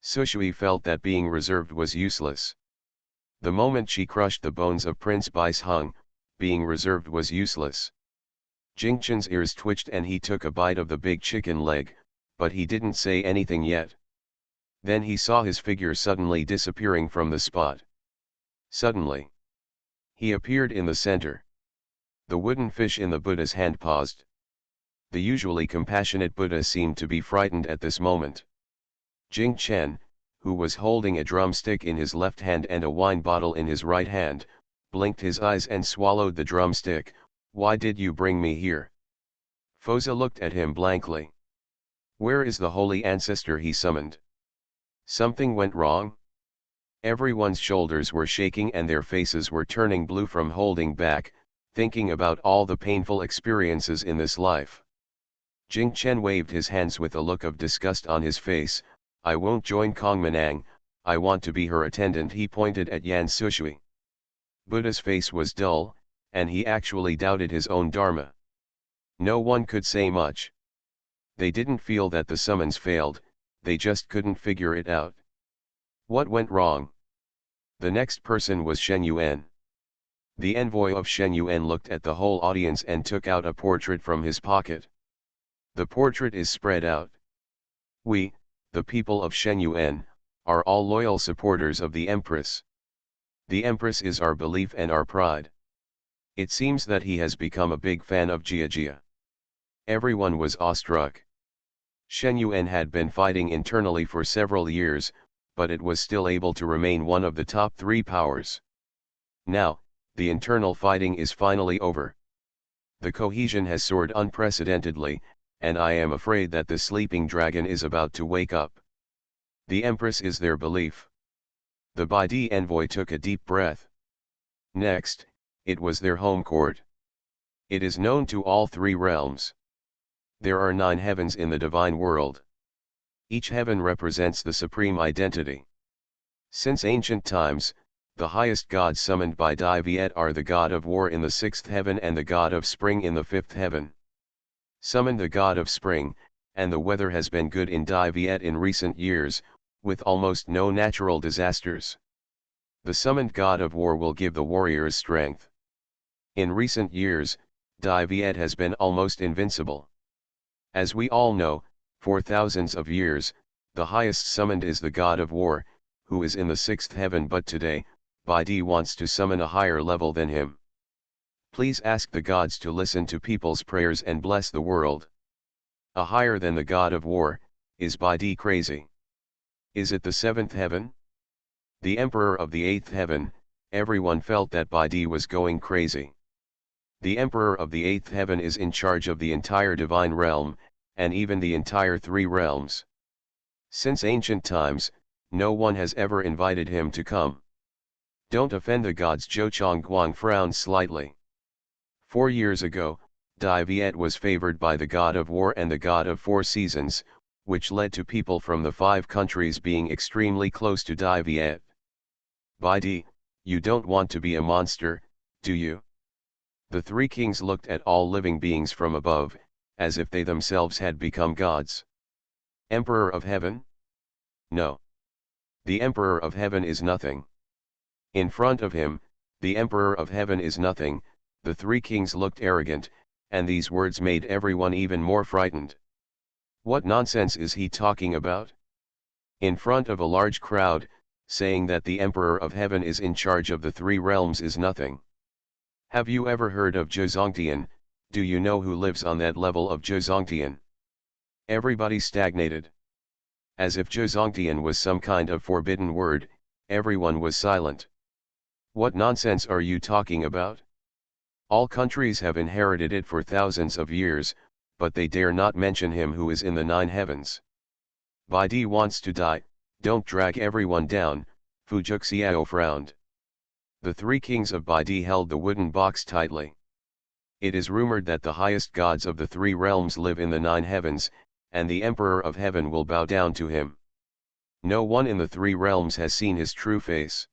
Sushui felt that being reserved was useless. The moment she crushed the bones of Prince Baisheng, being reserved was useless. Jingchen's ears twitched and he took a bite of the big chicken leg, but he didn't say anything yet. Then he saw his figure suddenly disappearing from the spot. Suddenly, he appeared in the center. The wooden fish in the Buddha's hand paused. The usually compassionate Buddha seemed to be frightened at this moment. Jingchen, who was holding a drumstick in his left hand and a wine bottle in his right hand, blinked his eyes and swallowed the drumstick. Why did you bring me here? Foza looked at him blankly. Where is the holy ancestor he summoned? Something went wrong? Everyone's shoulders were shaking and their faces were turning blue from holding back, thinking about all the painful experiences in this life. Jingchen waved his hands with a look of disgust on his face. I won't join Kong Manang, I want to be her attendant. He pointed at Yan Sushui. Buddha's face was dull, and he actually doubted his own dharma. No one could say much. They didn't feel that the summons failed, they just couldn't figure it out. What went wrong? The next person was Shen Yuan. The envoy of Shen Yuan looked at the whole audience and took out a portrait from his pocket. The portrait is spread out. We, the people of Shen Yuan, are all loyal supporters of the Empress. The Empress is our belief and our pride. It seems that he has become a big fan of Jia. Everyone was awestruck. Shen Yuan had been fighting internally for several years, but it was still able to remain one of the top 3 powers. Now, the internal fighting is finally over. The cohesion has soared unprecedentedly, and I am afraid that the sleeping dragon is about to wake up. The Empress is their belief. The Baidi envoy took a deep breath. Next, it was their home court. It is known to all 3 realms. There are 9 heavens in the divine world. Each heaven represents the supreme identity. Since ancient times, the highest gods summoned by Dai Viet are the god of war in the 6th heaven and the god of spring in the 5th heaven. Summon the god of spring, and the weather has been good in Dai Viet in recent years, with almost no natural disasters. The summoned god of war will give the warriors strength. In recent years, Dai Viet has been almost invincible. As we all know, for thousands of years, the highest summoned is the god of war, who is in the 6th heaven, but today, Baidi wants to summon a higher level than him. Please ask the gods to listen to people's prayers and bless the world. A higher than the god of war, is Baidi crazy? Is it the 7th heaven? The emperor of the 8th heaven, everyone felt that Baidi was going crazy. The emperor of the 8th heaven is in charge of the entire divine realm, and even the entire 3 realms. Since ancient times, no one has ever invited him to come. Don't offend the gods. Zhou Chongguang frowned slightly. 4 years ago, Dai Viet was favored by the god of war and the god of 4 seasons, which led to people from the 5 countries being extremely close to Dai Viet. Bai Di, you don't want to be a monster, do you? The 3 kings looked at all living beings from above, as if they themselves had become gods. Emperor of Heaven? No. The Emperor of Heaven is nothing. In front of him, the Emperor of Heaven is nothing. The 3 kings looked arrogant, and these words made everyone even more frightened. What nonsense is he talking about? In front of a large crowd, saying that the Emperor of Heaven is in charge of the 3 realms is nothing. Have you ever heard of Zhozongtian? Do you know who lives on that level of Zhozongtian? Everybody stagnated. As if Zhozongtian was some kind of forbidden word, everyone was silent. What nonsense are you talking about? All countries have inherited it for thousands of years, but they dare not mention him who is in the 9 heavens. Bai Di wants to die, don't drag everyone down. Fu Juxiao frowned. The 3 kings of Bai Di held the wooden box tightly. It is rumored that the highest gods of the 3 realms live in the 9 heavens, and the Emperor of Heaven will bow down to him. No one in the 3 realms has seen his true face.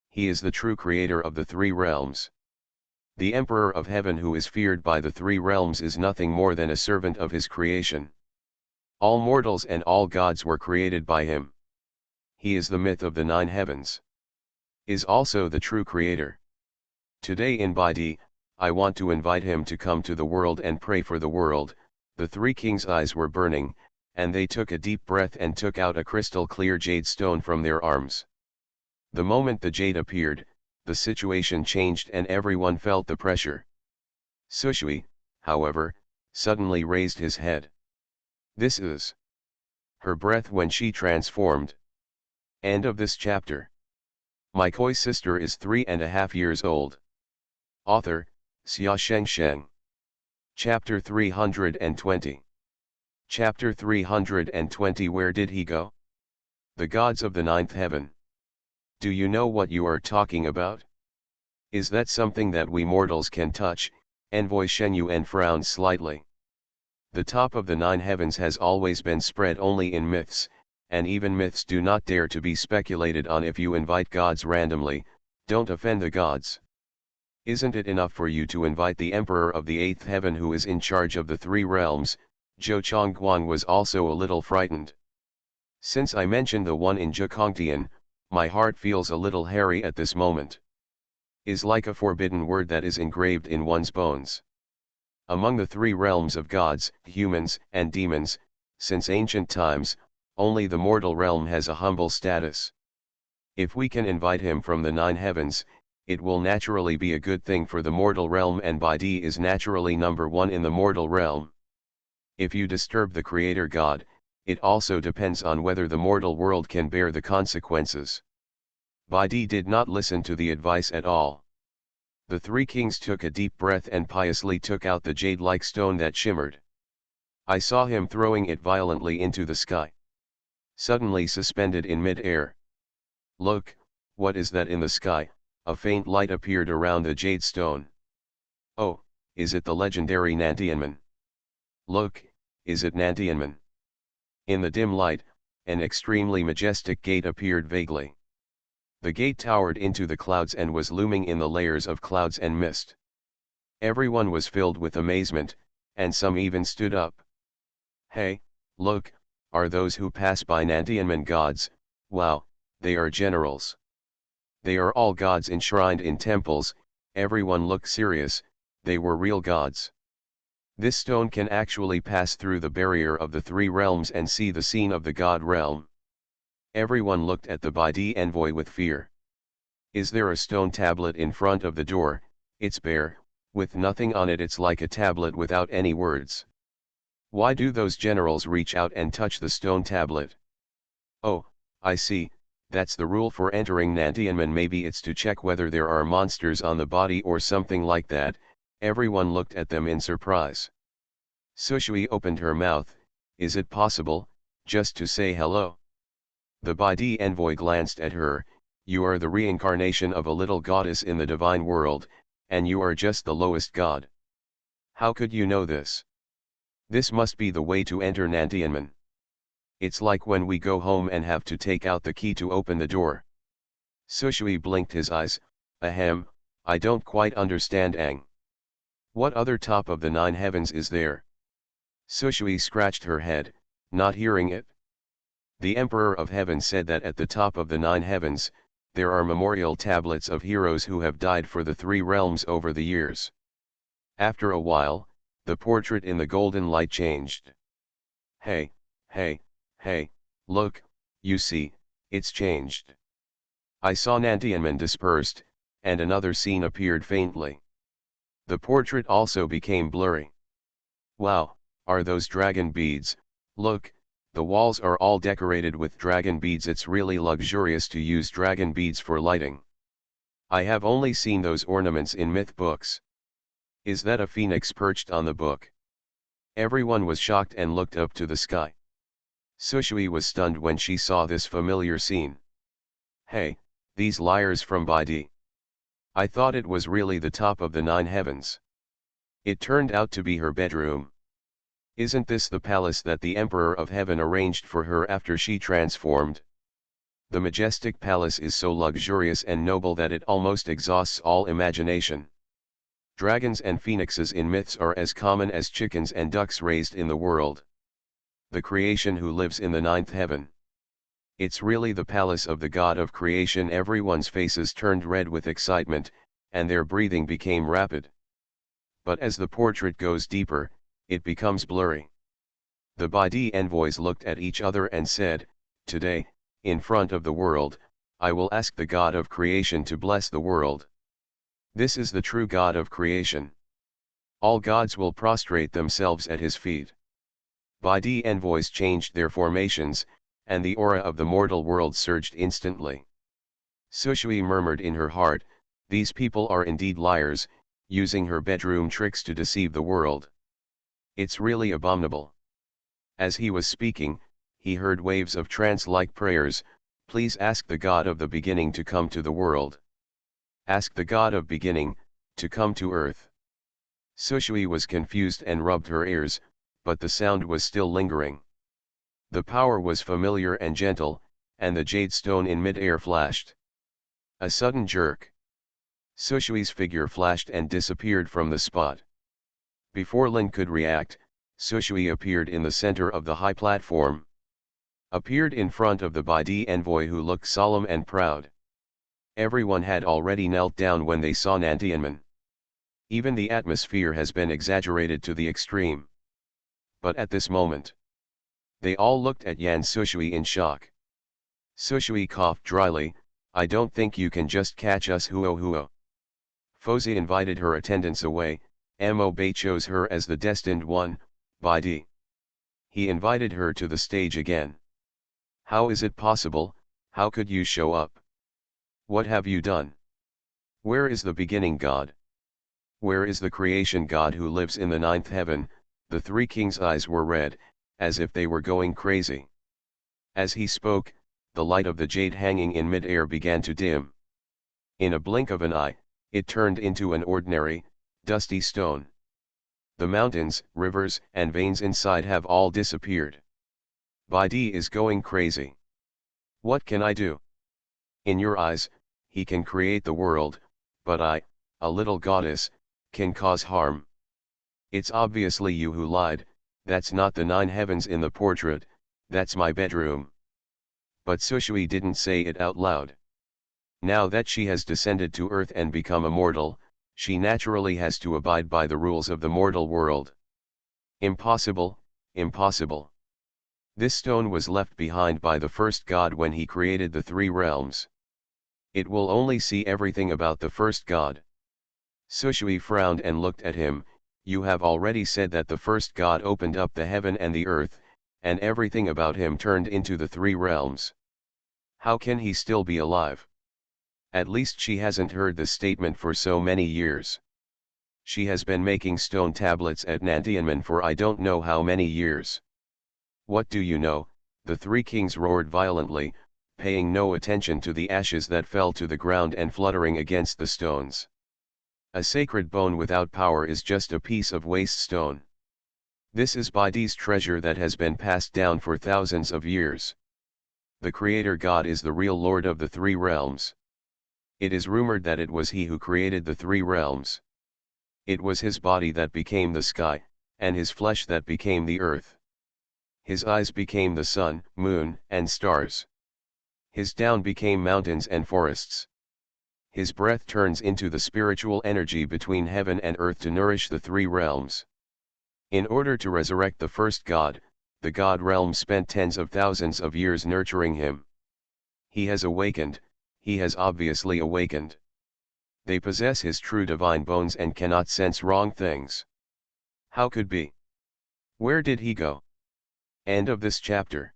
He is the true creator of the 3 realms. The Emperor of Heaven who is feared by the 3 realms is nothing more than a servant of his creation. All mortals and all gods were created by him. He is the myth of the 9 heavens. Is also the true creator. Today in Bai Di, I want to invite him to come to the world and pray for the world. The 3 kings' eyes were burning, and they took a deep breath and took out a crystal clear jade stone from their arms. The moment the jade appeared, the situation changed and everyone felt the pressure. Sushui, however, suddenly raised his head. This is her breath when she transformed. End of this chapter. My koi sister is 3.5 years old. Author, Xia Sheng. Chapter 320. Chapter 320. Where did he go? The gods of the 9th heaven. Do you know what you are talking about? Is that something that we mortals can touch? Envoy Shen Yuan frowned slightly. The top of the 9 heavens has always been spread only in myths, and even myths do not dare to be speculated on. If you invite gods randomly, don't offend the gods. Isn't it enough for you to invite the Emperor of the 8th heaven who is in charge of the 3 realms? Zhou Chongguang was also a little frightened. Since I mentioned the one in Zhokongtian, my heart feels a little hairy at this moment. Is like a forbidden word that is engraved in one's bones. Among the 3 realms of gods, humans, and demons, since ancient times, only the mortal realm has a humble status. If we can invite him from the 9 heavens, it will naturally be a good thing for the mortal realm, and Bai Di is naturally number 1 in the mortal realm. If you disturb the creator god, it also depends on whether the mortal world can bear the consequences. Bai Di did not listen to the advice at all. The 3 kings took a deep breath and piously took out the jade-like stone that shimmered. I saw him throwing it violently into the sky. Suddenly suspended in mid-air. Look, what is that in the sky? A faint light appeared around the jade stone. Oh, is it the legendary Nantianmen? Look, is it Nantianmen? In the dim light, an extremely majestic gate appeared vaguely. The gate towered into the clouds and was looming in the layers of clouds and mist. Everyone was filled with amazement, and some even stood up. Hey, look, are those who pass by Nantianmen gods? Wow, they are generals. They are all gods enshrined in temples. Everyone looked serious, they were real gods. This stone can actually pass through the barrier of the 3 realms and see the scene of the god realm. Everyone looked at the Bai Di envoy with fear. Is there a stone tablet in front of the door? It's bare, with nothing on it. It's like a tablet without any words. Why do those generals reach out and touch the stone tablet? Oh, I see, that's the rule for entering Nantianmen. Maybe it's to check whether there are monsters on the body or something like that. Everyone looked at them in surprise. Sushui opened her mouth. Is it possible, just to say hello. The Bidi envoy glanced at her. You are the reincarnation of a little goddess in the divine world, and you are just the lowest god. How could you know this? This must be the way to enter Nantianmen. It's like when we go home and have to take out the key to open the door. Sushui blinked his eyes. Ahem, I don't quite understand Aang. What other top of the 9 heavens is there? Sushui scratched her head, not hearing it. The Emperor of Heaven said that at the top of the 9 heavens, there are memorial tablets of heroes who have died for the 3 realms over the years. After a while, the portrait in the golden light changed. Hey, hey, hey, look, you see, it's changed. I saw Nantianmen dispersed, and another scene appeared faintly. The portrait also became blurry. Wow, are those dragon beads? Look, the walls are all decorated with dragon beads. It's really luxurious to use dragon beads for lighting. I have only seen those ornaments in myth books. Is that a phoenix perched on the book? Everyone was shocked and looked up to the sky. Sushui was stunned when she saw this familiar scene. Hey, these liars from Bidi. I thought it was really the top of the 9 heavens. It turned out to be her bedroom. Isn't this the palace that the Emperor of Heaven arranged for her after she transformed? The majestic palace is so luxurious and noble that it almost exhausts all imagination. Dragons and phoenixes in myths are as common as chickens and ducks raised in the world. The creation who lives in the 9th heaven. It's really the palace of the god of creation. Everyone's faces turned red with excitement, and their breathing became rapid. But as the portrait goes deeper, it becomes blurry. The Bidi envoys looked at each other and said, Today, in front of the world, I will ask the God of creation to bless the world. This is the true God of creation. All gods will prostrate themselves at his feet. Bidi envoys changed their formations, and the aura of the mortal world surged instantly. Sushui murmured in her heart, these people are indeed liars, using her bedroom tricks to deceive the world. It's really abominable. As he was speaking, he heard waves of trance-like prayers. Please ask the God of the beginning to come to the world. Ask the God of beginning, to come to earth. Sushui was confused and rubbed her ears, but the sound was still lingering. The power was familiar and gentle, and the jade stone in mid-air flashed. A sudden jerk. Sushui's figure flashed and disappeared from the spot. Before Lin could react, Sushui appeared in the center of the high platform. Appeared in front of the Bidi envoy who looked solemn and proud. Everyone had already knelt down when they saw Nantianmen. Even the atmosphere has been exaggerated to the extreme. But at this moment, they all looked at Yan Sushui in shock. Sushui coughed dryly, I don't think you can just catch us huo huo. Fozi invited her attendants away. Mo Bei chose her as the destined one, Bidi. He invited her to the stage again. How is it possible? How could you show up? What have you done? Where is the beginning God? Where is the creation God who lives in the 9th heaven? The 3 kings' eyes were red, as if they were going crazy. As he spoke, the light of the jade hanging in mid-air began to dim. In a blink of an eye, it turned into an ordinary, dusty stone. The mountains, rivers, and veins inside have all disappeared. Bidi is going crazy. What can I do? In your eyes, he can create the world, but I, a little goddess, can cause harm. It's obviously you who lied, that's not the 9 heavens in the portrait, that's my bedroom. But Sushui didn't say it out loud. Now that she has descended to earth and become a mortal, she naturally has to abide by the rules of the mortal world. Impossible, impossible. This stone was left behind by the first god when he created the 3 realms. It will only see everything about the first god. Sushui frowned and looked at him. You have already said that the first god opened up the heaven and the earth, and everything about him turned into the 3 realms. How can he still be alive? At least she hasn't heard this statement for so many years. She has been making stone tablets at Nantianmen for I don't know how many years. What do you know? the three kings roared violently, paying no attention to the ashes that fell to the ground and fluttering against the stones. A sacred bone without power is just a piece of waste stone. This is Baidi's treasure that has been passed down for thousands of years. The Creator God is the real Lord of the three realms. It is rumored that it was he who created the three realms. It was his body that became the sky, and his flesh that became the earth. His eyes became the sun, moon, and stars. His down became mountains and forests. His breath turns into the spiritual energy between heaven and earth to nourish the three realms. In order to resurrect the first god, the god realm spent tens of thousands of years nurturing him. He has awakened, he has obviously awakened. They possess his true divine bones and cannot sense wrong things. How could be? Where did he go? End of this chapter.